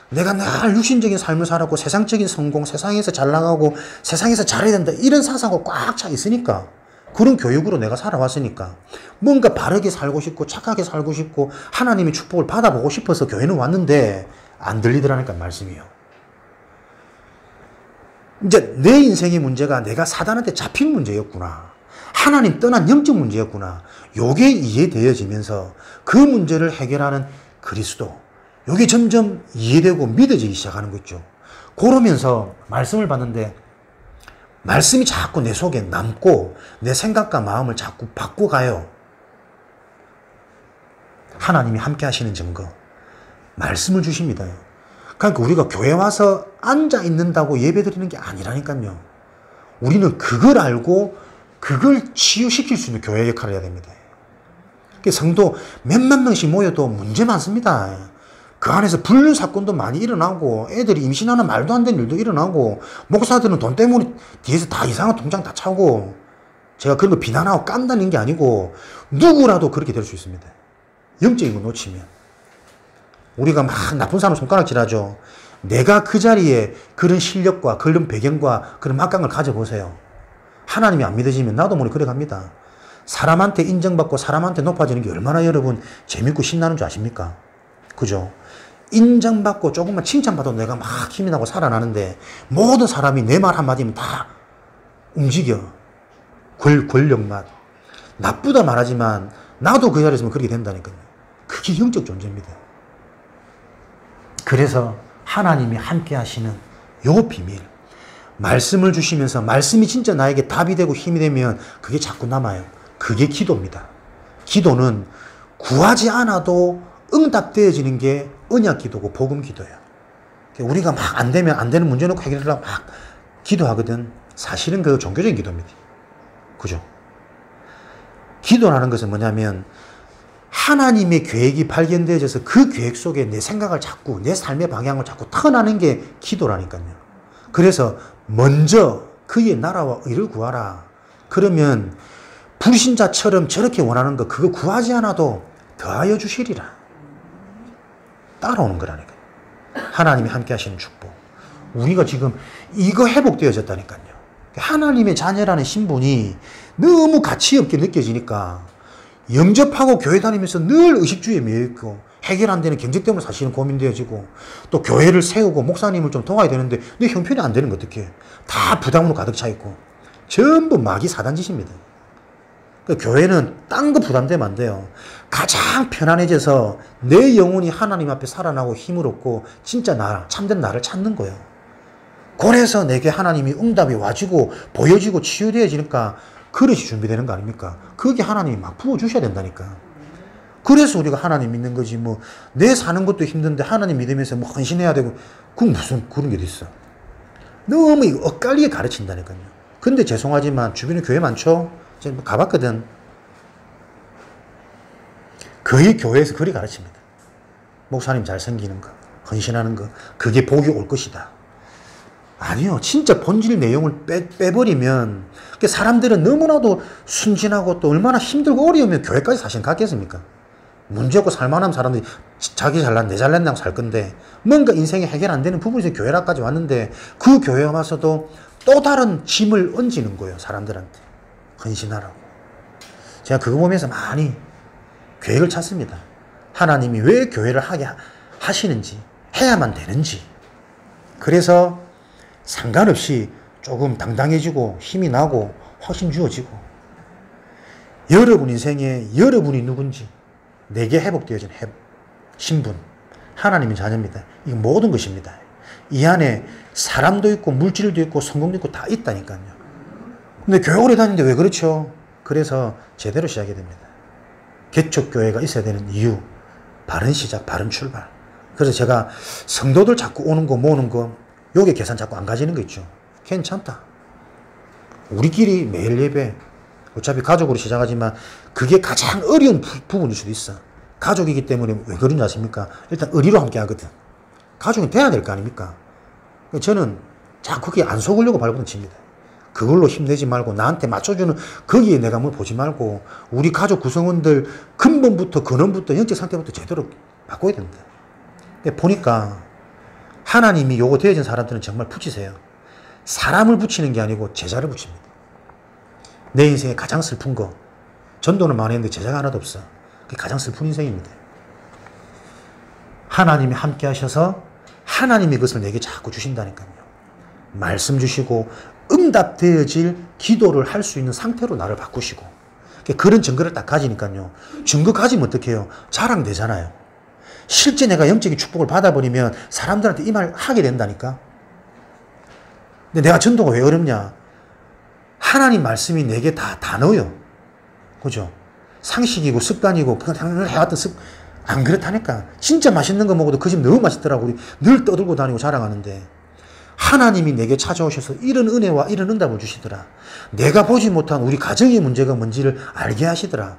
내가 늘 육신적인 삶을 살았고 세상적인 성공, 세상에서 잘 나가고 세상에서 잘해야 된다 이런 사상과 꽉 차 있으니까, 그런 교육으로 내가 살아왔으니까 뭔가 바르게 살고 싶고 착하게 살고 싶고 하나님의 축복을 받아보고 싶어서 교회는 왔는데 안 들리더라니까 말씀이요. 이제 내 인생의 문제가 내가 사단한테 잡힌 문제였구나, 하나님 떠난 영적 문제였구나, 요게 이해되어지면서 그 문제를 해결하는 그리스도, 요게 점점 이해되고 믿어지기 시작하는 거 있죠. 그러면서 말씀을 봤는데 말씀이 자꾸 내 속에 남고 내 생각과 마음을 자꾸 바꿔가요. 하나님이 함께 하시는 증거, 말씀을 주십니다. 그러니까 우리가 교회 와서 앉아 있는다고 예배 드리는 게 아니라니까요. 우리는 그걸 알고 그걸 치유시킬 수 있는 교회 역할을 해야 됩니다. 성도 몇만 명씩 모여도 문제 많습니다. 그 안에서 불륜 사건도 많이 일어나고 애들이 임신하는 말도 안 되는 일도 일어나고 목사들은 돈 때문에 뒤에서 다 이상한 통장 다 차고, 제가 그런 거 비난하고 깐다는 게 아니고 누구라도 그렇게 될 수 있습니다. 영적인 거 놓치면. 우리가 막 나쁜 사람 손가락질하죠. 내가 그 자리에 그런 실력과 그런 배경과 그런 막강을 가져보세요. 하나님이 안 믿어지면 나도 모르게 그래 갑니다. 사람한테 인정받고 사람한테 높아지는 게 얼마나 여러분 재밌고 신나는 줄 아십니까? 그죠? 인정받고 조금만 칭찬받아도 내가 막 힘이 나고 살아나는데 모든 사람이 내 말 한마디면 다 움직여. 권력만. 나쁘다 말하지만 나도 그 자리에 있으면 그렇게 된다니까요. 그게 영적 존재입니다. 그래서 하나님이 함께 하시는 요 비밀, 말씀을 주시면서 말씀이 진짜 나에게 답이 되고 힘이 되면 그게 자꾸 남아요. 그게 기도입니다. 기도는 구하지 않아도 응답되어지는 게 언약 기도고 복음 기도예요. 우리가 막 안 되면 안 되는 문제 놓고 해결하려고 막 기도하거든. 사실은 그 종교적인 기도입니다. 그죠? 기도라는 것은 뭐냐면 하나님의 계획이 발견되어져서 그 계획 속에 내 생각을 자꾸, 내 삶의 방향을 자꾸 터나는 게 기도라니까요. 그래서 먼저 그의 나라와 의를 구하라. 그러면 불신자처럼 저렇게 원하는 거 그거 구하지 않아도 더하여 주시리라. 따라오는 거라니까요. 하나님이 함께 하시는 축복. 우리가 지금 이거 회복되어졌다니까요. 하나님의 자녀라는 신분이 너무 가치 없게 느껴지니까 영접하고 교회 다니면서 늘 의식주의에 매여있고 해결 안 되는 경제 때문에 사실은 고민되어지고, 또 교회를 세우고 목사님을 좀 도와야 되는데 내 형편이 안 되는 거 어떡해. 다 부담으로 가득 차 있고 전부 마귀 사단 짓입니다. 교회는 딴 거 부담되면 안 돼요. 가장 편안해져서 내 영혼이 하나님 앞에 살아나고 힘을 얻고 진짜 나, 참된 나를 찾는 거예요. 그래서 내게 하나님이 응답이 와지고 보여지고 치유되어지니까 그릇이 준비되는 거 아닙니까? 그게 하나님이 막 부어주셔야 된다니까. 그래서 우리가 하나님 믿는 거지, 뭐 내 사는 것도 힘든데 하나님 믿으면서 뭐 헌신해야 되고, 그건 무슨 그런 게 있어. 너무 엇갈리게 가르친다니까요. 근데 죄송하지만 주변에 교회 많죠? 제가 가봤거든. 거의 교회에서 그리 가르칩니다. 목사님 잘 섬기는 거, 헌신하는 거, 그게 복이 올 것이다. 아니요. 진짜 본질 내용을 빼버리면 사람들은 너무나도 순진하고 또 얼마나 힘들고 어려우면 교회까지 사실 갔겠습니까? 문제없고 살만한 사람들이 자기 잘난 내 잘난다고 살 건데, 뭔가 인생에 해결 안 되는 부분에서 교회라까지 왔는데 그 교회에 와서도 또 다른 짐을 얹는 거예요. 사람들한테. 헌신하라고. 제가 그거 보면서 많이 계획을 찾습니다. 하나님이 왜 교회를 하게 하시는지, 해야만 되는지. 그래서 상관없이 조금 당당해지고 힘이 나고 훨씬 주어지고, 여러분 인생에 여러분이 누군지, 내게 회복되어진 신분, 하나님의 자녀입니다. 이거 모든 것입니다. 이 안에 사람도 있고 물질도 있고 성공도 있고 다 있다니까요. 근데 교회 오래 다니는데 왜 그렇죠? 그래서 제대로 시작해야 됩니다. 개척교회가 있어야 되는 이유, 바른 시작, 바른 출발. 그래서 제가 성도들 자꾸 오는 거 모으는 거, 요게 계산 자꾸 안 가지는 거 있죠. 괜찮다. 우리끼리 매일 예배, 어차피 가족으로 시작하지만 그게 가장 어려운 부분일 수도 있어. 가족이기 때문에 왜 그런지 아십니까? 일단 의리로 함께 하거든. 가족이 돼야 될 거 아닙니까? 저는 자꾸 그게 안 속으려고 발버둥 칩니다. 그걸로 힘내지 말고 나한테 맞춰주는 거기에 내가 뭘 보지 말고 우리 가족 구성원들 근본부터 근원부터 영적 상태부터 제대로 바꿔야 된다. 근데 보니까 하나님이 요거 되어진 사람들은 정말 붙이세요. 사람을 붙이는 게 아니고 제자를 붙입니다. 내 인생에 가장 슬픈 거 전도는 많이 했는데 제자가 하나도 없어. 그게 가장 슬픈 인생입니다. 하나님이 함께 하셔서 하나님이 그것을 내게 자꾸 주신다니까요. 말씀 주시고 응답되어질 기도를 할 수 있는 상태로 나를 바꾸시고 그런 증거를 딱 가지니까요. 증거 가지면 어떻게 해요? 자랑되잖아요. 실제 내가 영적인 축복을 받아버리면 사람들한테 이 말 하게 된다니까. 근데 내가 전도가 왜 어렵냐? 하나님 말씀이 내게 다 넣어요. 그죠? 상식이고 습관이고 그냥 해왔던 안 그렇다니까. 진짜 맛있는 거 먹어도 그 집 너무 맛있더라고. 우리 늘 떠들고 다니고 자랑하는데 하나님이 내게 찾아오셔서 이런 은혜와 이런 응답을 주시더라. 내가 보지 못한 우리 가정의 문제가 뭔지를 알게 하시더라.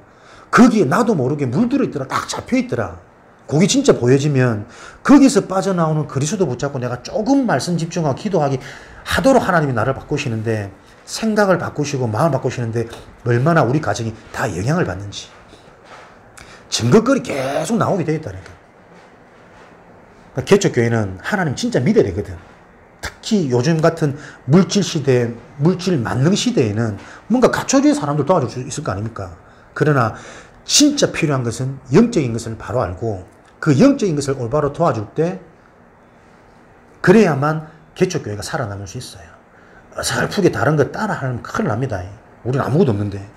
거기에 나도 모르게 물들어 있더라. 딱 잡혀 있더라. 그게 진짜 보여지면 거기서 빠져나오는 그리스도 붙잡고 내가 조금 말씀 집중하고 기도하기 하도록 하나님이 나를 바꾸시는데 생각을 바꾸시고 마음을 바꾸시는데 얼마나 우리 가정이 다 영향을 받는지 증거거리 계속 나오게 되어 있다니까. 개척교회는 하나님 진짜 믿어야 되거든. 특히 요즘 같은 물질 시대, 물질 만능 시대에는 뭔가 갖춰줘야 사람들 도와줄 수 있을 거 아닙니까? 그러나 진짜 필요한 것은 영적인 것을 바로 알고 그 영적인 것을 올바로 도와줄 때 그래야만 개척교회가 살아남을 수 있어요. 어설프게 다른 거 따라하면 큰일 납니다. 우리는 아무것도 없는데.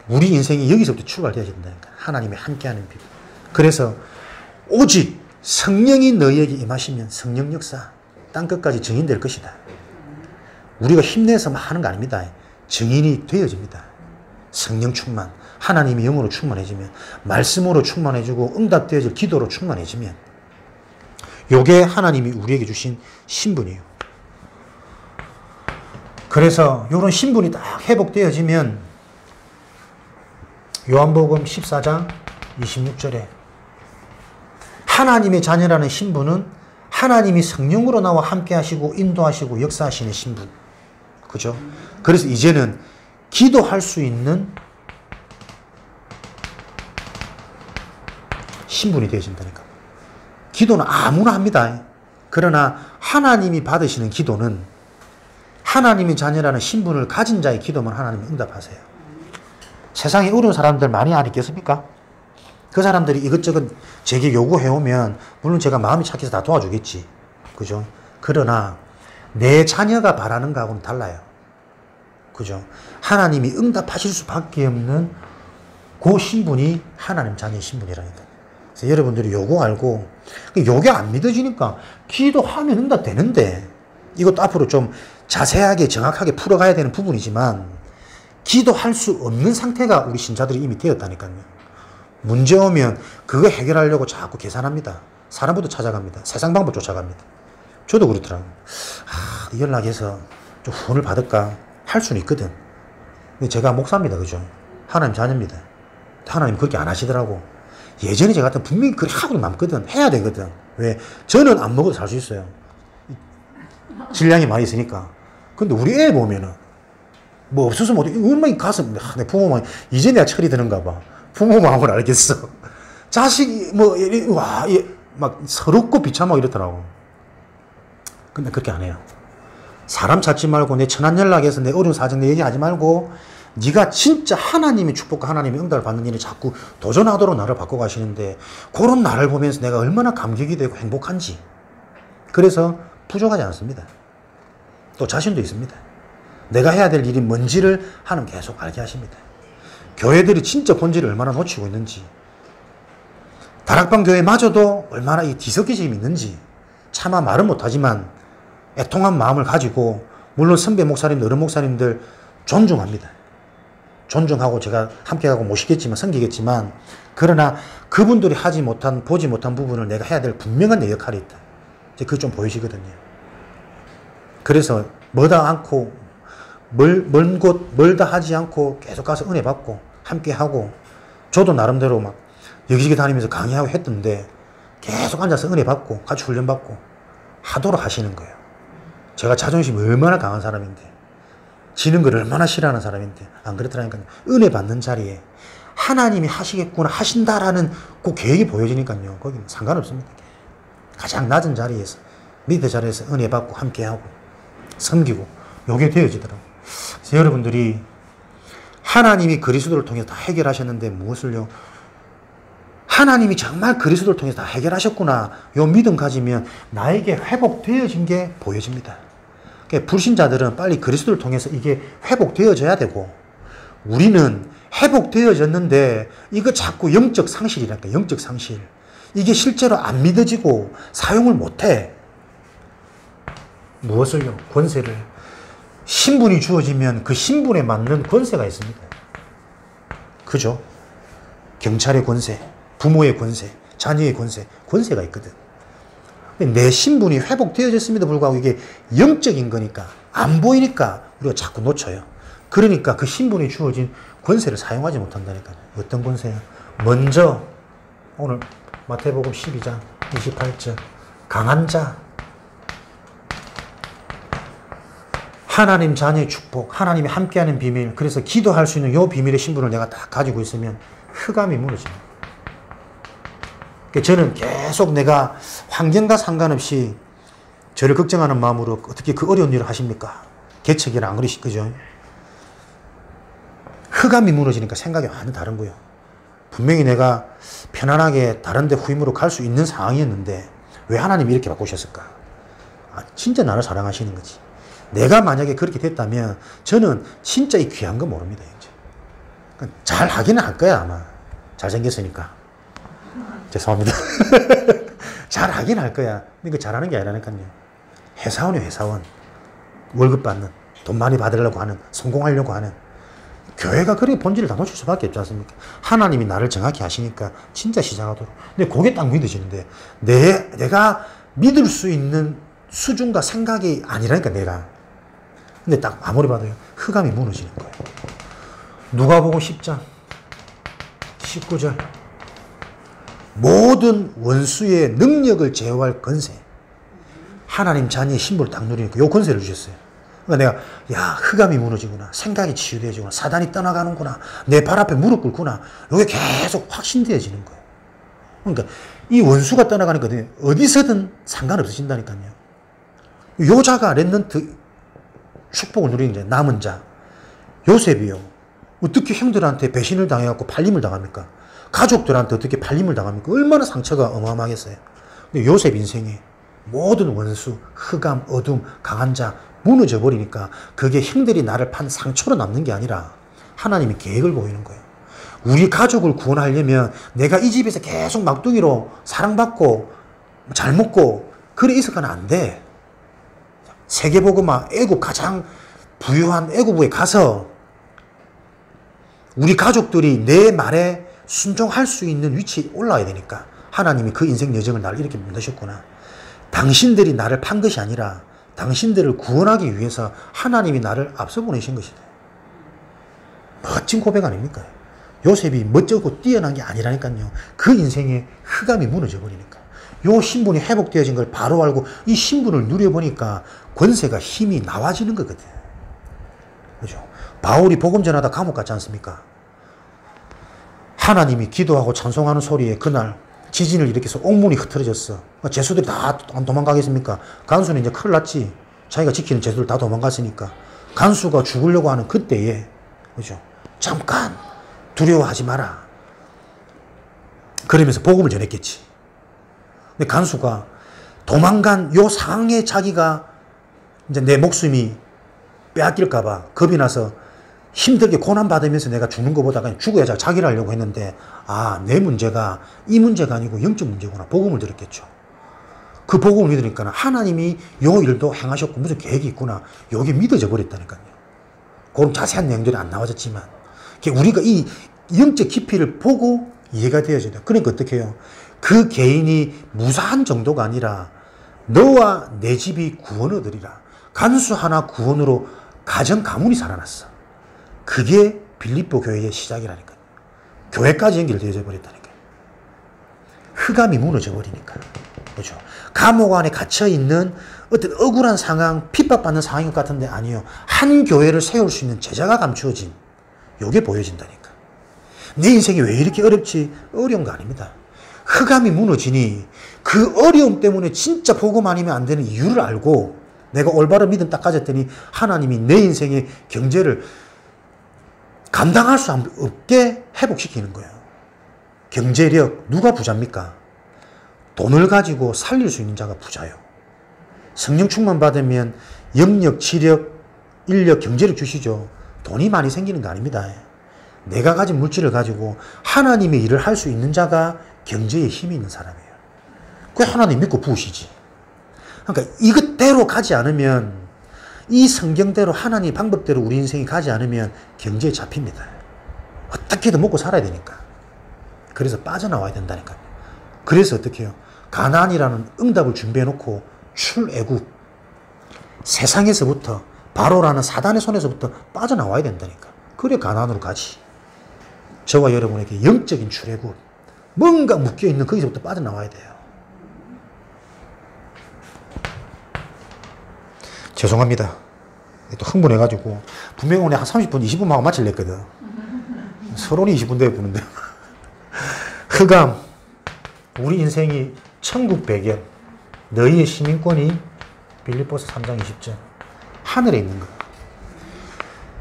우리 인생이 여기서부터 출발되어야 된다니까. 하나님이 함께하는 비. 그래서 오직 성령이 너희에게 임하시면 성령 역사 땅끝까지 증인될 것이다. 우리가 힘내서 하는 거 아닙니다. 증인이 되어집니다. 성령 충만. 하나님이 영으로 충만해지면 말씀으로 충만해지고 응답되어질 기도로 충만해지면 요게 하나님이 우리에게 주신 신분이에요. 그래서 이런 신분이 딱 회복되어지면 요한복음 14장 26절에 하나님의 자녀라는 신분은 하나님이 성령으로 나와 함께 하시고 인도하시고 역사하시는 신분. 그죠? 그래서 이제는 기도할 수 있는 신분이 되어진다니까. 기도는 아무나 합니다. 그러나 하나님이 받으시는 기도는 하나님의 자녀라는 신분을 가진 자의 기도만 하나님이 응답하세요. 세상에 어려운 사람들 많이 안 있겠습니까? 그 사람들이 이것저것 제게 요구해오면 물론 제가 마음이 착해서 다 도와주겠지. 그죠? 그러나 내 자녀가 바라는 거하고는 달라요. 그죠? 하나님이 응답하실 수밖에 없는 그 신분이 하나님 자녀의 신분이라니까. 그래서 여러분들이 요거 알고 요게 안 믿어지니까 기도하면 응답되는데 이것도 앞으로 좀 자세하게 정확하게 풀어가야 되는 부분이지만 기도할 수 없는 상태가 우리 신자들이 이미 되었다니까요. 문제 오면 그거 해결하려고 자꾸 계산합니다. 사람부터 찾아갑니다. 세상 방법 쫓아갑니다. 저도 그렇더라고요. 연락해서 좀 후원을 받을까 할 수는 있거든. 근데 제가 목사입니다. 그죠? 하나님 자녀입니다. 하나님 그렇게 안 하시더라고. 예전에 제가 같은 분명히 그렇게 하고 남거든. 해야 되거든. 왜? 저는 안 먹어도 살 수 있어요. 질량이 많이 있으니까. 근데 우리 애 보면은 뭐 없어서 못 얼마나 가슴 내 부모 마음 이제 내가 철이 드는가 봐. 부모 마음을 알겠어. 자식이 뭐 와 막 서럽고 비참하고 이렇더라고. 근데 그렇게 안 해요. 사람 찾지 말고 내 천안 연락해서 내 어려운 사정 내 얘기하지 말고 네가 진짜 하나님의 축복과 하나님의 응답을 받는 일에 자꾸 도전하도록 나를 바꿔 가시는데 그런 나를 보면서 내가 얼마나 감격이 되고 행복한지. 그래서 부족하지 않습니다. 또 자신도 있습니다. 내가 해야 될 일이 뭔지를 하나님 계속 알게 하십니다. 교회들이 진짜 본질을 얼마나 놓치고 있는지, 다락방 교회마저도 얼마나 이 뒤섞이심이 있는지, 차마 말은 못하지만 애통한 마음을 가지고, 물론 선배 목사님들, 어른 목사님들 존중합니다. 존중하고 제가 함께 가고 모시겠지만, 섬기겠지만, 그러나 그분들이 하지 못한, 보지 못한 부분을 내가 해야 될 분명한 내 역할이 있다. 이제 그게 좀 보이시거든요. 그래서 뭐다 않고, 먼 곳, 멀다 하지 않고 계속 가서 은혜 받고, 함께 하고, 저도 나름대로 막 여기저기 다니면서 강의하고 했던데, 계속 앉아서 은혜 받고, 같이 훈련 받고, 하도록 하시는 거예요. 제가 자존심이 얼마나 강한 사람인데. 지는 걸 얼마나 싫어하는 사람인데 안 그렇더라니까요. 은혜 받는 자리에 하나님이 하시겠구나 하신다라는 그 계획이 보여지니까요. 거기는 상관없습니다. 가장 낮은 자리에서 밑에 자리에서 은혜 받고 함께하고 섬기고 요게 되어지더라고요. 그래서 여러분들이 하나님이 그리스도를 통해서 다 해결하셨는데 무엇을요? 하나님이 정말 그리스도를 통해서 다 해결하셨구나 요 믿음 가지면 나에게 회복되어진 게 보여집니다. 그러니까 불신자들은 빨리 그리스도를 통해서 이게 회복되어져야 되고 우리는 회복되어졌는데 이거 자꾸 영적 상실이랄까 영적 상실 이게 실제로 안 믿어지고 사용을 못해. 무엇을요? 권세를. 신분이 주어지면 그 신분에 맞는 권세가 있습니다. 그죠? 경찰의 권세, 부모의 권세, 자녀의 권세, 권세가 있거든. 내 신분이 회복되어졌음에도 불구하고 이게 영적인 거니까 안 보이니까 우리가 자꾸 놓쳐요. 그러니까 그 신분이 주어진 권세를 사용하지 못한다니까요. 어떤 권세요? 먼저 오늘 마태복음 12장 28절 강한 자 하나님 자녀의 축복, 하나님이 함께하는 비밀, 그래서 기도할 수 있는 이 비밀의 신분을 내가 다 가지고 있으면 흑암이 무너집니다. 저는 계속 내가 환경과 상관없이 저를 걱정하는 마음으로 어떻게 그 어려운 일을 하십니까? 개척이라 안 그러시, 그죠? 흑암이 무너지니까 생각이 완전 다른 거예요. 분명히 내가 편안하게 다른 데 후임으로 갈 수 있는 상황이었는데 왜 하나님이 이렇게 바꾸셨을까? 아, 진짜 나를 사랑하시는 거지. 내가 만약에 그렇게 됐다면 저는 진짜 이 귀한 거 모릅니다. 이제. 잘 하기는 할 거야 아마. 잘생겼으니까. 죄송합니다. 잘 하긴 할 거야. 그러니까 잘하는 게 아니라니까요. 회사원이에요, 회사원. 월급 받는, 돈 많이 받으려고 하는, 성공하려고 하는. 교회가 그렇게 본질을 다 놓칠 수밖에 없지 않습니까? 하나님이 나를 정확히 아시니까 진짜 시작하도록. 근데 그게 딱 믿어지는데 내가 믿을 수 있는 수준과 생각이 아니라니까 내가. 근데 딱 아무리 봐도요. 흑암이 무너지는 거예요. 누가복음 10장 19절 모든 원수의 능력을 제어할 권세. 하나님 자녀의 신분을 딱 누리니까 요 권세를 주셨어요. 그러니까 내가 야 흑암이 무너지구나. 생각이 치유되어지구나. 사단이 떠나가는구나. 내 발 앞에 무릎 꿇구나. 이게 계속 확신되어지는 거예요. 그러니까 이 원수가 떠나가니까 어디서든 상관없으신다니까요. 요 자가 렘넌트 축복을 누리는 자, 남은 자. 요셉이요. 어떻게 형들한테 배신을 당해갖고 팔림을 당합니까? 가족들한테 어떻게 팔림을 당합니까? 얼마나 상처가 어마어마하겠어요. 근데 요셉 인생에 모든 원수, 흑암, 어둠, 강한 자 무너져 버리니까 그게 형들이 나를 판 상처로 남는 게 아니라 하나님이 계획을 보이는 거예요. 우리 가족을 구원하려면 내가 이 집에서 계속 막둥이로 사랑받고 잘 먹고 그래 있어서는 안 돼. 세계복음화 애국 가장 부유한 애국부에 가서 우리 가족들이 내 말에 순종할 수 있는 위치에 올라와야 되니까 하나님이 그 인생 여정을 나를 이렇게 만드셨구나. 당신들이 나를 판 것이 아니라 당신들을 구원하기 위해서 하나님이 나를 앞서 보내신 것이다. 멋진 고백 아닙니까? 요셉이 멋지고 뛰어난 게 아니라니까요. 그 인생에 흑암이 무너져 버리니까. 요 신분이 회복되어진 걸 바로 알고 이 신분을 누려보니까 권세가 힘이 나와지는 거거든. 그죠? 바울이 복음 전하다 감옥 갔지 않습니까? 하나님이 기도하고 찬송하는 소리에 그날 지진을 일으켜서 옥문이 흐트러졌어. 죄수들이 다 도망가겠습니까? 간수는 이제 큰일 났지. 자기가 지키는 죄수들 다 도망갔으니까. 간수가 죽으려고 하는 그때에, 그죠? 잠깐 두려워하지 마라. 그러면서 복음을 전했겠지. 근데 간수가 도망간 요 상황에 자기가 이제 내 목숨이 빼앗길까봐 겁이 나서 힘들게 고난받으면서 내가 죽는 것보다 그냥 죽어야 자기를 하려고 했는데, 아, 내 문제가 이 문제가 아니고 영적 문제구나. 복음을 들었겠죠. 그 복음을 믿으니까 하나님이 요 일도 행하셨고 무슨 계획이 있구나. 요게 믿어져 버렸다니까요. 그런 자세한 내용들이 안 나와졌지만 우리가 이 영적 깊이를 보고 이해가 되어져야 돼요. 그러니까 어떻게 해요? 그 개인이 무사한 정도가 아니라 너와 내 집이 구원 얻으리라. 간수 하나 구원으로 가정 가문이 살아났어. 그게 빌립보 교회의 시작이라니까요. 교회까지 연결되어져 버렸다니까요. 흑암이 무너져 버리니까. 그렇죠. 감옥 안에 갇혀있는 어떤 억울한 상황, 핍박받는 상황인 것 같은데 아니요. 한 교회를 세울 수 있는 제자가 감추어진 요게 보여진다니까. 내 인생이 왜 이렇게 어렵지? 어려운 거 아닙니다. 흑암이 무너지니 그 어려움 때문에 진짜 복음 아니면 안 되는 이유를 알고 내가 올바른 믿음 딱 가졌더니 하나님이 내 인생의 경제를 감당할 수 없게 회복시키는 거예요. 경제력, 누가 부자입니까? 돈을 가지고 살릴 수 있는 자가 부자요. 성령 충만 받으면 영력, 지력, 인력, 경제력 주시죠. 돈이 많이 생기는 거 아닙니다. 내가 가진 물질을 가지고 하나님의 일을 할 수 있는 자가 경제에 힘이 있는 사람이에요. 그 하나님 믿고 부으시지. 그러니까 이것대로 가지 않으면, 이 성경대로 하나님 방법대로 우리 인생이 가지 않으면 경제에 잡힙니다. 어떻게든 먹고 살아야 되니까. 그래서 빠져나와야 된다니까요. 그래서 어떻게 해요? 가나안이라는 응답을 준비해 놓고 출애굽, 세상에서부터, 바로라는 사단의 손에서부터 빠져나와야 된다니까. 그래 가나안으로 가지. 저와 여러분에게 영적인 출애굽, 뭔가 묶여있는 거기서부터 빠져나와야 돼요. 죄송합니다. 또 흥분해가지고 분명히 오늘 한 30분, 20분 하고 마치려 했거든. 서론이 20분 되어 보는데. 흑암, 우리 인생이 천국 배경, 너희의 시민권이 빌립보서 3장 20절 하늘에 있는 거야.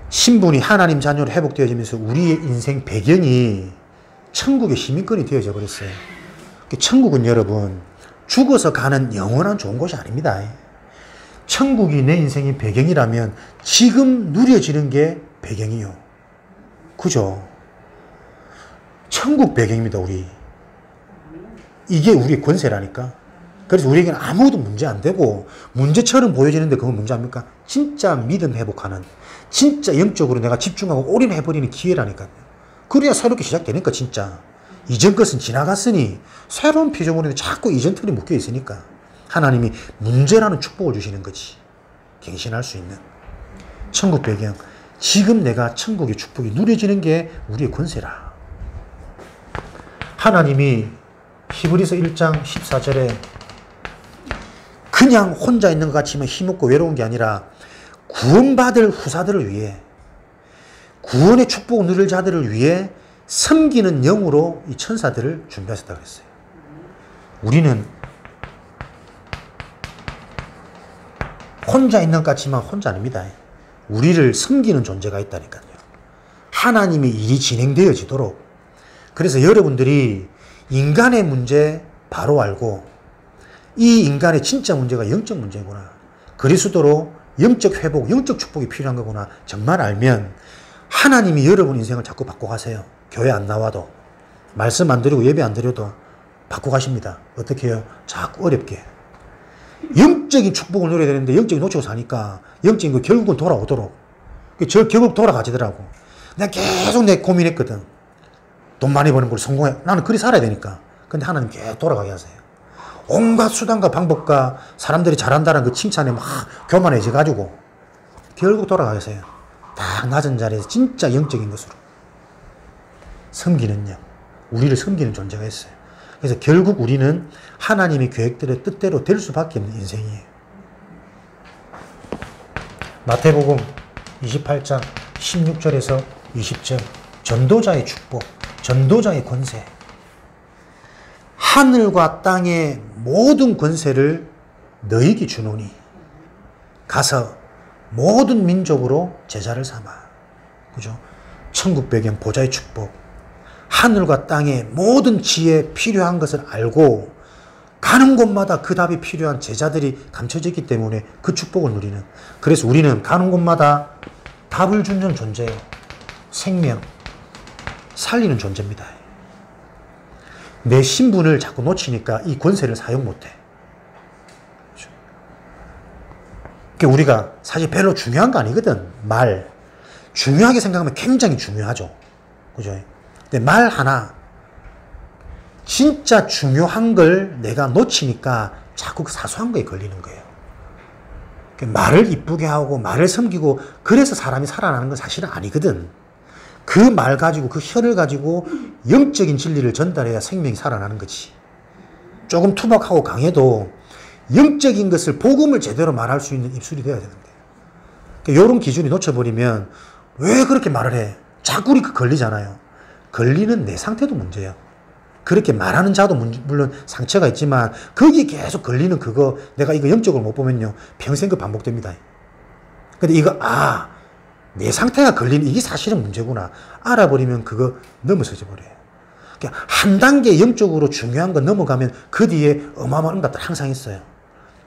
신분이 하나님 자녀로 회복되어지면서 우리의 인생 배경이 천국의 시민권이 되어져 버렸어요. 천국은 여러분 죽어서 가는 영원한 좋은 곳이 아닙니다. 천국이 내 인생의 배경이라면 지금 누려지는 게 배경이요. 그죠? 천국 배경입니다, 우리. 이게 우리의 권세라니까. 그래서 우리에게는 아무도 문제 안 되고 문제처럼 보여지는데 그건 문제 아닙니까? 진짜 믿음 회복하는, 진짜 영적으로 내가 집중하고 올인해버리는 기회라니까요. 그래야 새롭게 시작되니까 진짜. 이전 것은 지나갔으니 새로운 피조물인데 자꾸 이전 틀이 묶여 있으니까 하나님이 문제라는 축복을 주시는 거지. 갱신할 수 있는 천국 배경. 지금 내가 천국의 축복이 누려지는 게 우리의 권세라. 하나님이 히브리서 1장 14절에 그냥 혼자 있는 것 같지만 힘없고 외로운 게 아니라 구원받을 후사들을 위해, 구원의 축복을 누릴 자들을 위해 섬기는 영으로 이 천사들을 준비하셨다고 했어요. 우리는 혼자 있는 것 같지만 혼자 아닙니다. 우리를 섬기는 존재가 있다니까요. 하나님의 일이 진행되어지도록. 그래서 여러분들이 인간의 문제 바로 알고 이 인간의 진짜 문제가 영적 문제구나. 그리스도로 영적 회복, 영적 축복이 필요한 거구나. 정말 알면 하나님이 여러분 인생을 자꾸 바꿔가세요. 교회 안 나와도, 말씀 안 드리고 예배 안 드려도 바꿔가십니다. 어떻게 해요? 자꾸 어렵게. 영적인 축복을 누려야 되는데 영적인 놓치고 사니까 영적인 거 결국은 돌아오도록. 저 결국 돌아가지더라고. 내가 계속 내 고민했거든. 돈 많이 버는 걸 성공해. 나는 그리 살아야 되니까. 근데 하나님 계속 돌아가게 하세요. 온갖 수단과 방법과 사람들이 잘한다는 그 칭찬에 막 교만해져가지고 결국 돌아가게 하세요. 딱 낮은 자리에서 진짜 영적인 것으로. 섬기는 영. 우리를 섬기는 존재가 있어요. 그래서 결국 우리는 하나님의 계획들의 뜻대로 될 수밖에 없는 인생이에요. 마태복음 28장 16절에서 20절. 전도자의 축복, 전도자의 권세. 하늘과 땅의 모든 권세를 너희에게 주노니 가서 모든 민족으로 제자를 삼아. 그죠? 천국 배경, 보좌의 축복. 하늘과 땅의 모든 지혜에 필요한 것을 알고 가는 곳마다 그 답이 필요한 제자들이 감춰져 있기 때문에 그 축복을 누리는. 그래서 우리는 가는 곳마다 답을 주는 존재예요. 생명, 살리는 존재입니다. 내 신분을 자꾸 놓치니까 이 권세를 사용 못해. 그렇죠? 그러니까 우리가 사실 별로 중요한 거 아니거든. 말. 중요하게 생각하면 굉장히 중요하죠. 그죠? 근데 말 하나, 진짜 중요한 걸 내가 놓치니까 자꾸 사소한 거에 걸리는 거예요. 그러니까 말을 이쁘게 하고 말을 섬기고 그래서 사람이 살아나는 건 사실은 아니거든. 그 말 가지고, 그 혀를 가지고 영적인 진리를 전달해야 생명이 살아나는 거지. 조금 투박하고 강해도 영적인 것을 복음을 제대로 말할 수 있는 입술이 돼야 되는데 그러니까 이런 기준이 놓쳐버리면 왜 그렇게 말을 해? 자꾸 이렇게 걸리잖아요. 걸리는 내 상태도 문제야. 그렇게 말하는 자도 물론 상처가 있지만 거기 계속 걸리는 그거 내가 이거 영적으로 못 보면요 평생 그 반복됩니다. 근데 이거 내 상태가 걸리는 이게 사실은 문제구나 알아버리면 그거 넘어서져 버려요. 그러니까 한 단계 영적으로 중요한 거 넘어가면 그 뒤에 어마어마한 응답들 항상 있어요.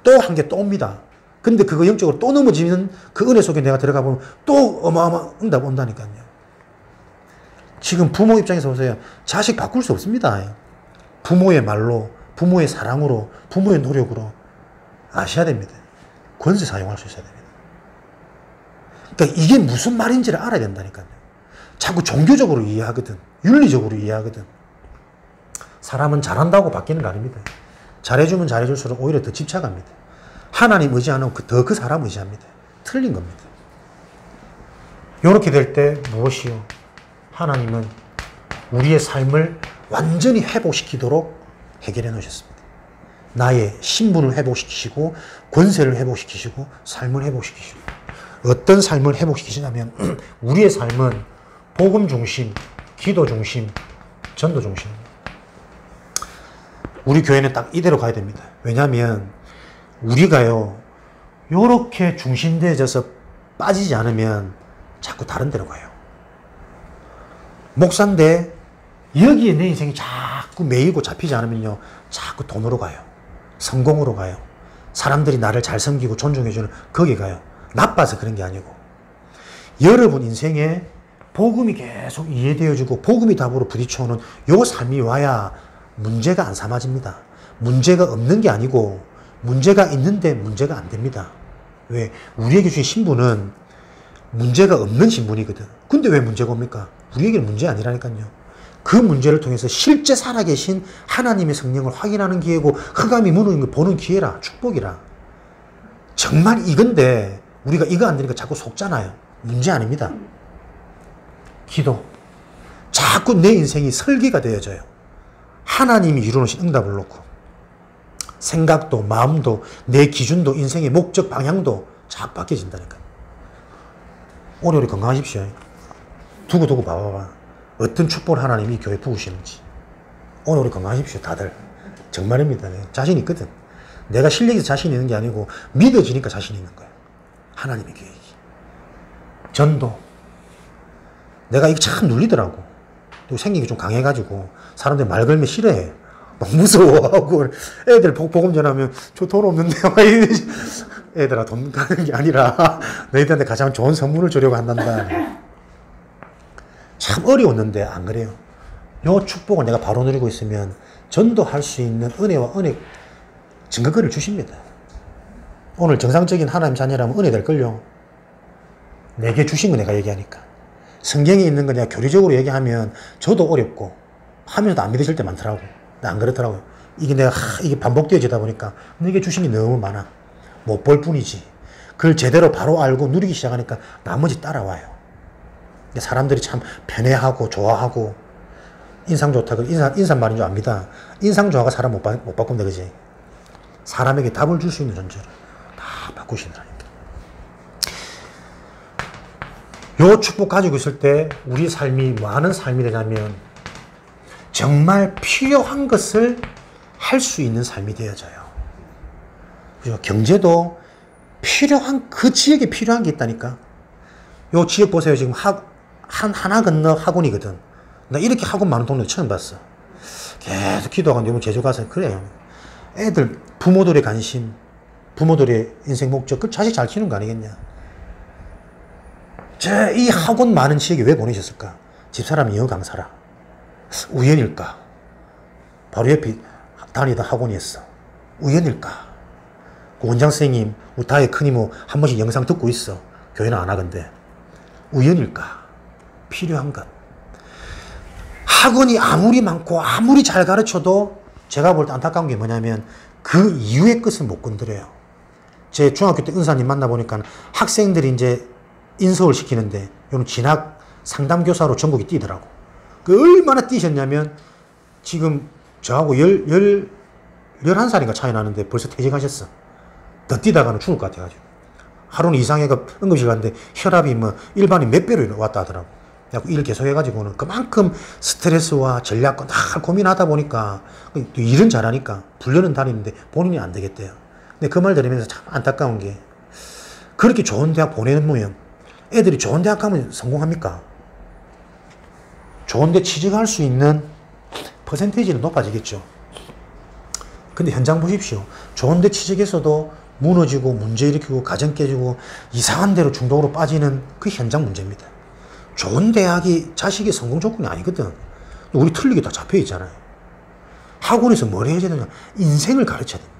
또 한 개 또 옵니다. 근데 그거 영적으로 또 넘어지는 그 은혜 속에 내가 들어가 보면 또 어마어마한 응답 온다니까요. 지금 부모 입장에서 보세요. 자식 바꿀 수 없습니다. 부모의 말로, 부모의 사랑으로, 부모의 노력으로 아셔야 됩니다. 권세 사용할 수 있어야 됩니다. 그러니까 이게 무슨 말인지를 알아야 된다니까요. 자꾸 종교적으로 이해하거든. 윤리적으로 이해하거든. 사람은 잘한다고 바뀌는 거 아닙니다. 잘해주면 잘해줄수록 오히려 더 집착합니다. 하나님 의지 안 하고 더 그 사람 의지합니다. 틀린 겁니다. 이렇게 될 때 무엇이요? 하나님은 우리의 삶을 완전히 회복시키도록 해결해 놓으셨습니다. 나의 신분을 회복시키시고 권세를 회복시키시고 삶을 회복시키시고 어떤 삶을 회복시키시냐면 우리의 삶은 복음 중심, 기도 중심, 전도 중심입니다. 우리 교회는 딱 이대로 가야 됩니다. 왜냐하면 우리가요 요렇게 중심되어져서 빠지지 않으면 자꾸 다른 데로 가요. 목사인데 여기에 내 인생이 자꾸 매이고 잡히지 않으면요 자꾸 돈으로 가요. 성공으로 가요. 사람들이 나를 잘 섬기고 존중해주는 거기 가요. 나빠서 그런 게 아니고 여러분 인생에 복음이 계속 이해되어지고 복음이 답으로 부딪혀오는 요 삶이 와야 문제가 안 삼아집니다. 문제가 없는 게 아니고 문제가 있는데 문제가 안 됩니다. 왜? 우리에게 주신 신분은 문제가 없는 신분이거든. 근데 왜 문제가 옵니까? 우리에게는 문제 아니라니까요. 그 문제를 통해서 실제 살아계신 하나님의 성령을 확인하는 기회고 흑암이 무너진 걸 보는 기회라. 축복이라. 정말 이건데 우리가 이거 안 되니까 자꾸 속잖아요. 문제 아닙니다. 기도. 자꾸 내 인생이 설계가 되어져요. 하나님이 이루어놓으신 응답을 놓고 생각도 마음도 내 기준도 인생의 목적 방향도 자꾸 바뀌어진다니까. 오늘 우리 건강하십시오. 두고 봐봐. 어떤 축복을 하나님이 교회에 부으시는지. 오늘 우리 건강하십시오. 다들. 정말입니다. 자신 있거든. 내가 실력에서 자신 있는 게 아니고 믿어지니까 자신 있는 거예요. 하나님의 계획이. 전도. 내가 이게 참 눌리더라고. 또 생기기 좀 강해가지고 사람들이 말 걸면 싫어해. 막 무서워하고 애들 복음 전하면 저 돈 없는데 애들아 돈 가는 게 아니라 너희들한테 가장 좋은 선물을 주려고 한단다. 참 어려웠는데 안 그래요. 요 축복을 내가 바로 누리고 있으면 전도할 수 있는 은혜와 은혜 증거거리를 주십니다. 오늘 정상적인 하나님 자녀라면 은혜 될걸요. 내게 주신 거 내가 얘기하니까. 성경에 있는 거 내가 교리적으로 얘기하면 저도 어렵고 하면서도 안 믿으실 때 많더라고. 나 안 그렇더라고요. 이게 내가 이게 반복되어지다 보니까 내게 주신 게 너무 많아. 못 볼 뿐이지. 그걸 제대로 바로 알고 누리기 시작하니까 나머지 따라와요. 사람들이 참 편애하고 좋아하고 인상 좋다고 인사말인 줄 압니다. 인상 좋아가 사람 못 바꾼다 그지? 사람에게 답을 줄 수 있는 존재를 다 바꾸시더라니까. 요 축복 가지고 있을 때 우리 삶이 뭐 하는 삶이 되냐면 정말 필요한 것을 할 수 있는 삶이 되어져요. 그리고 경제도 필요한 그 지역에 필요한 게 있다니까. 요 지역 보세요. 지금 하나 건너 학원이거든. 나 이렇게 학원 많은 동네 처음 봤어. 계속 기도하고 너무 제주 가서 그래요. 애들 부모들의 관심, 부모들의 인생 목적, 그 자식 잘 키우는 거 아니겠냐. 이 학원 많은 지역에 왜 보내셨을까? 집사람이 영어 강사라. 우연일까? 바로 옆에 다니던 학원이었어. 우연일까? 그 원장 선생님, 우리 다의 큰이모 한 번씩 영상 듣고 있어. 교회는 안 하건데. 우연일까? 필요한 것. 학원이 아무리 많고 아무리 잘 가르쳐도 제가 볼 때 안타까운 게 뭐냐면 그 이후의 것을 못 건드려요. 제 중학교 때 은사님 만나보니까 학생들이 이제 인서울 시키는데 요는 진학 상담교사로 전국이 뛰더라고. 그 얼마나 뛰셨냐면 지금 저하고 11살인가 차이 나는데 벌써 퇴직하셨어. 더 뛰다가는 죽을 것 같아가지고. 하루는 이상해가 응급실 갔는데 혈압이 뭐 일반인 몇 배로 왔다 하더라고. 일 계속 해가지고는 그만큼 스트레스와 전략과 다 고민하다 보니까 또 일은 잘하니까 훈련은 다니는데 본인이 안 되겠대요. 근데 그 말 들으면서 참 안타까운 게 그렇게 좋은 대학 보내면 애들이 좋은 대학 가면 성공합니까? 좋은 데 취직할 수 있는 퍼센테이지는 높아지겠죠. 근데 현장 보십시오. 좋은 데 취직해서도 무너지고 문제 일으키고 가정 깨지고 이상한 데로 중독으로 빠지는 그 현장 문제입니다. 좋은 대학이 자식의 성공 조건이 아니거든. 우리 틀리게 다 잡혀 있잖아요. 학원에서 뭘 해야 되느냐? 인생을 가르쳐야 됩니다.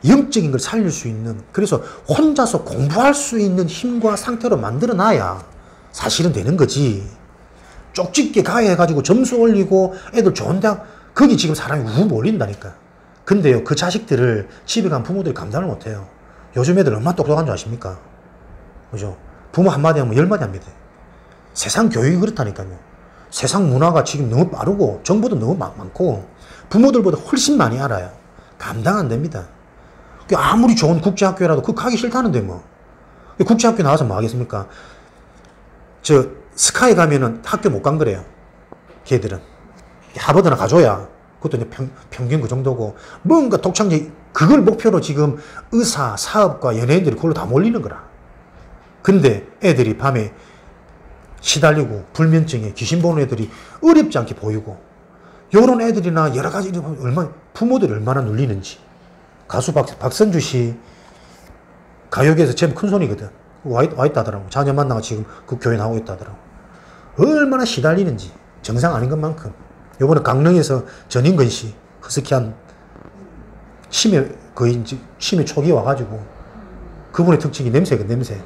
영적인 걸 살릴 수 있는, 그래서 혼자서 공부할 수 있는 힘과 상태로 만들어 놔야 사실은 되는 거지. 쪽집게 가야 해가지고 점수 올리고 애들 좋은 대학, 거기 지금 사람이 우 몰린다니까. 근데요, 그 자식들을 집에 간 부모들이 감당을 못해요. 요즘 애들 얼마나 똑똑한 줄 아십니까? 그죠? 부모 한마디 하면 10마디 합니다. 세상 교육이 그렇다니까요. 세상 문화가 지금 너무 빠르고 정보도 너무 많고 부모들보다 훨씬 많이 알아요. 감당 안 됩니다. 아무리 좋은 국제학교라도 그거 가기 싫다는데 뭐. 국제학교 나와서 뭐 하겠습니까? 저 스카이 가면은 학교 못 간 거래요. 걔들은. 하버드나 가줘야 그것도 이제 평균 그 정도고 뭔가 독창제 그걸 목표로 지금 의사, 사업과 연예인들이 그걸로 다 몰리는 거라. 근데 애들이 밤에 시달리고 불면증에 귀신 보는 애들이 어렵지 않게 보이고 요런 애들이나 여러 가지 부모들이 얼마나 눌리는지. 가수 박선주 씨 가요계에서 제일 큰 손이거든. 와 있다더라고. 자녀 만나고 지금 그 교회 나오고 있다더라고. 얼마나 시달리는지 정상 아닌 것만큼. 요번에 강릉에서 전인근 씨 허스키한 치매 초기 와가지고 그분의 특징이 냄새가 냄새.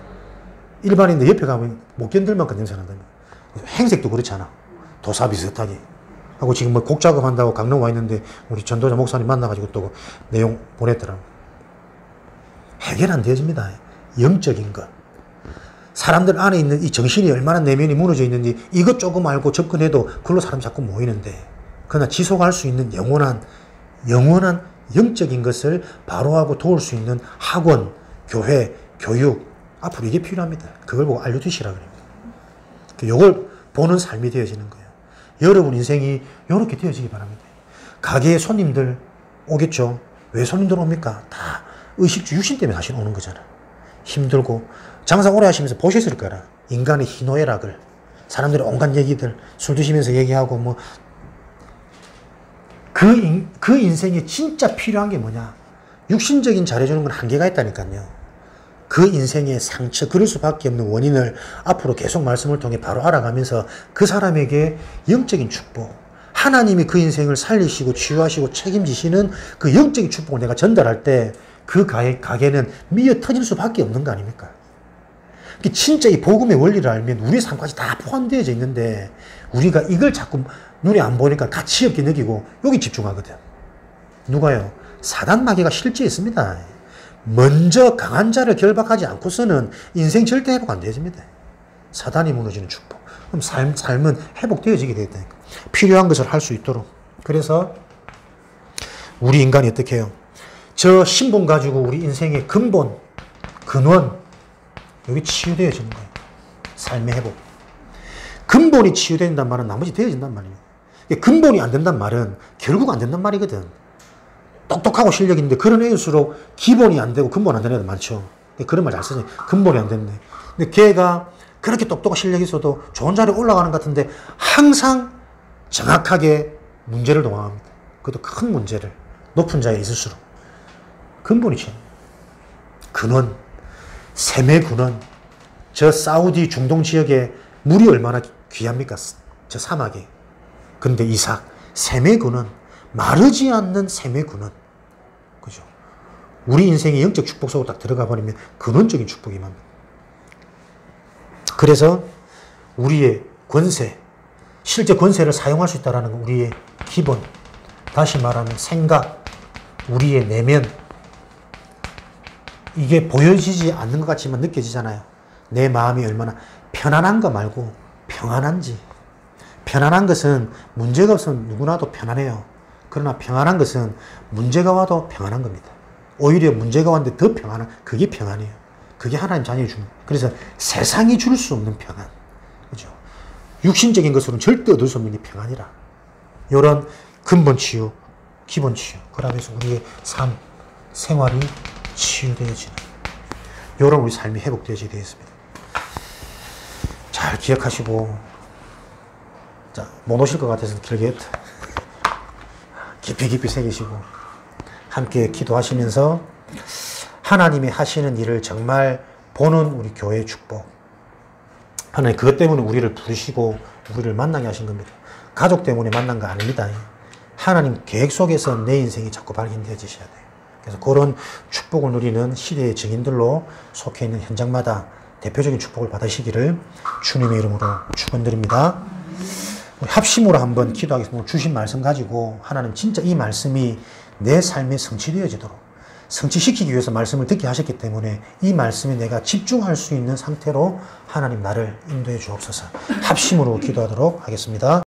일반인들 옆에 가면 못 견딜 만큼 냄새 난다며. 행색도 그렇잖아. 도사 비슷하게. 하고 지금 뭐 곡 작업한다고 강릉 와 있는데 우리 전도자 목사님 만나가지고 또 내용 보냈더라고. 해결 안 되어집니다. 영적인 것. 사람들 안에 있는 이 정신이 얼마나 내면이 무너져 있는지 이것 조금 알고 접근해도 그걸로 사람이 자꾸 모이는데 그러나 지속할 수 있는 영원한 영적인 것을 바로하고 도울 수 있는 학원, 교회, 교육 앞으로 이게 필요합니다. 그걸 보고 알려주시라 그럽니다. 이걸 보는 삶이 되어지는 거예요. 여러분 인생이 이렇게 되어지기 바랍니다. 가게에 손님들 오겠죠. 왜 손님들 옵니까? 다 의식주 유신 때문에 사실 오는 거잖아. 힘들고 장사 오래 하시면서 보셨을 거라. 인간의 희노애락을 사람들이 온갖 얘기들 술 드시면서 얘기하고 뭐 그 인생에 진짜 필요한 게 뭐냐? 육신적인 잘해주는 건 한계가 있다니까요. 그 인생의 상처, 그럴 수밖에 없는 원인을 앞으로 계속 말씀을 통해 바로 알아가면서 그 사람에게 영적인 축복, 하나님이 그 인생을 살리시고 치유하시고 책임지시는 그 영적인 축복을 내가 전달할 때 그 가게는 미어 터질 수밖에 없는 거 아닙니까? 진짜 이 복음의 원리를 알면 우리의 삶까지 다 포함되어져 있는데 우리가 이걸 자꾸 눈에 안 보니까 가치 없게 느끼고 여기 집중하거든. 누가요? 사단 마귀가 실제 있습니다. 먼저 강한 자를 결박하지 않고서는 인생 절대 회복 안 되어집니다. 사단이 무너지는 축복. 그럼 삶은 회복되어지게 되겠다니까. 필요한 것을 할 수 있도록. 그래서 우리 인간이 어떻게 해요? 저 신분 가지고 우리 인생의 근본, 근원, 여기 치유되어지는 거예요. 삶의 회복. 근본이 치유된단 말은 나머지 되어진단 말이에요. 근본이 안 된단 말은 결국 안 된단 말이거든. 똑똑하고 실력 있는데 그런 애일수록 기본이 안 되고 근본 안 되는 애들 많죠. 그런 말 잘 쓰죠. 근본이 안 됐네. 근데 걔가 그렇게 똑똑하고 실력이 있어도 좋은 자리에 올라가는 것 같은데 항상 정확하게 문제를 동항합니다. 그것도 큰 문제를. 높은 자리에 있을수록. 근본이죠. 근원. 셈의 근원. 저 사우디 중동 지역에 물이 얼마나 귀합니까? 저 사막에. 근데 이삭. 셈의 근원. 마르지 않는 셈의 근원. 그죠? 우리 인생의 영적 축복 속으로 딱 들어가 버리면 근원적인 축복이 납니다. 그래서 우리의 권세, 실제 권세를 사용할 수 있다는 건 우리의 기본, 다시 말하면 생각, 우리의 내면, 이게 보여지지 않는 것 같지만 느껴지잖아요. 내 마음이 얼마나 편안한가 말고 평안한지. 편안한 것은 문제가 없으면 누구나도 편안해요. 그러나 평안한 것은 문제가 와도 평안한 겁니다. 오히려 문제가 왔는데 더 평안한, 그게 평안이에요. 그게 하나님 자녀의 주는. 그래서 세상이 줄 수 없는 평안. 그죠? 육신적인 것으로는 절대 얻을 수 없는 게 평안이라. 이런 근본 치유, 기본 치유. 그러면서 우리의 삶, 생활이 치유되어지는. 이런 우리 삶이 회복되어지게 되었습니다. 잘 기억하시고, 자, 못 오실 것 같아서 길게 깊이 새기시고, 함께 기도하시면서 하나님이 하시는 일을 정말 보는 우리 교회의 축복. 하나님 그것 때문에 우리를 부르시고 우리를 만나게 하신 겁니다. 가족 때문에 만난 거 아닙니다. 하나님 계획 속에서 내 인생이 자꾸 발견되어지셔야 돼요. 그래서 그런 축복을 누리는 시대의 증인들로 속해 있는 현장마다 대표적인 축복을 받으시기를 주님의 이름으로 축원드립니다. 우리 합심으로 한번 기도하겠습니다. 주신 말씀 가지고 하나님 진짜 이 말씀이 내 삶에 성취되어지도록, 성취시키기 위해서 말씀을 듣게 하셨기 때문에 이 말씀에 내가 집중할 수 있는 상태로 하나님 나를 인도해 주옵소서. 합심으로 기도하도록 하겠습니다.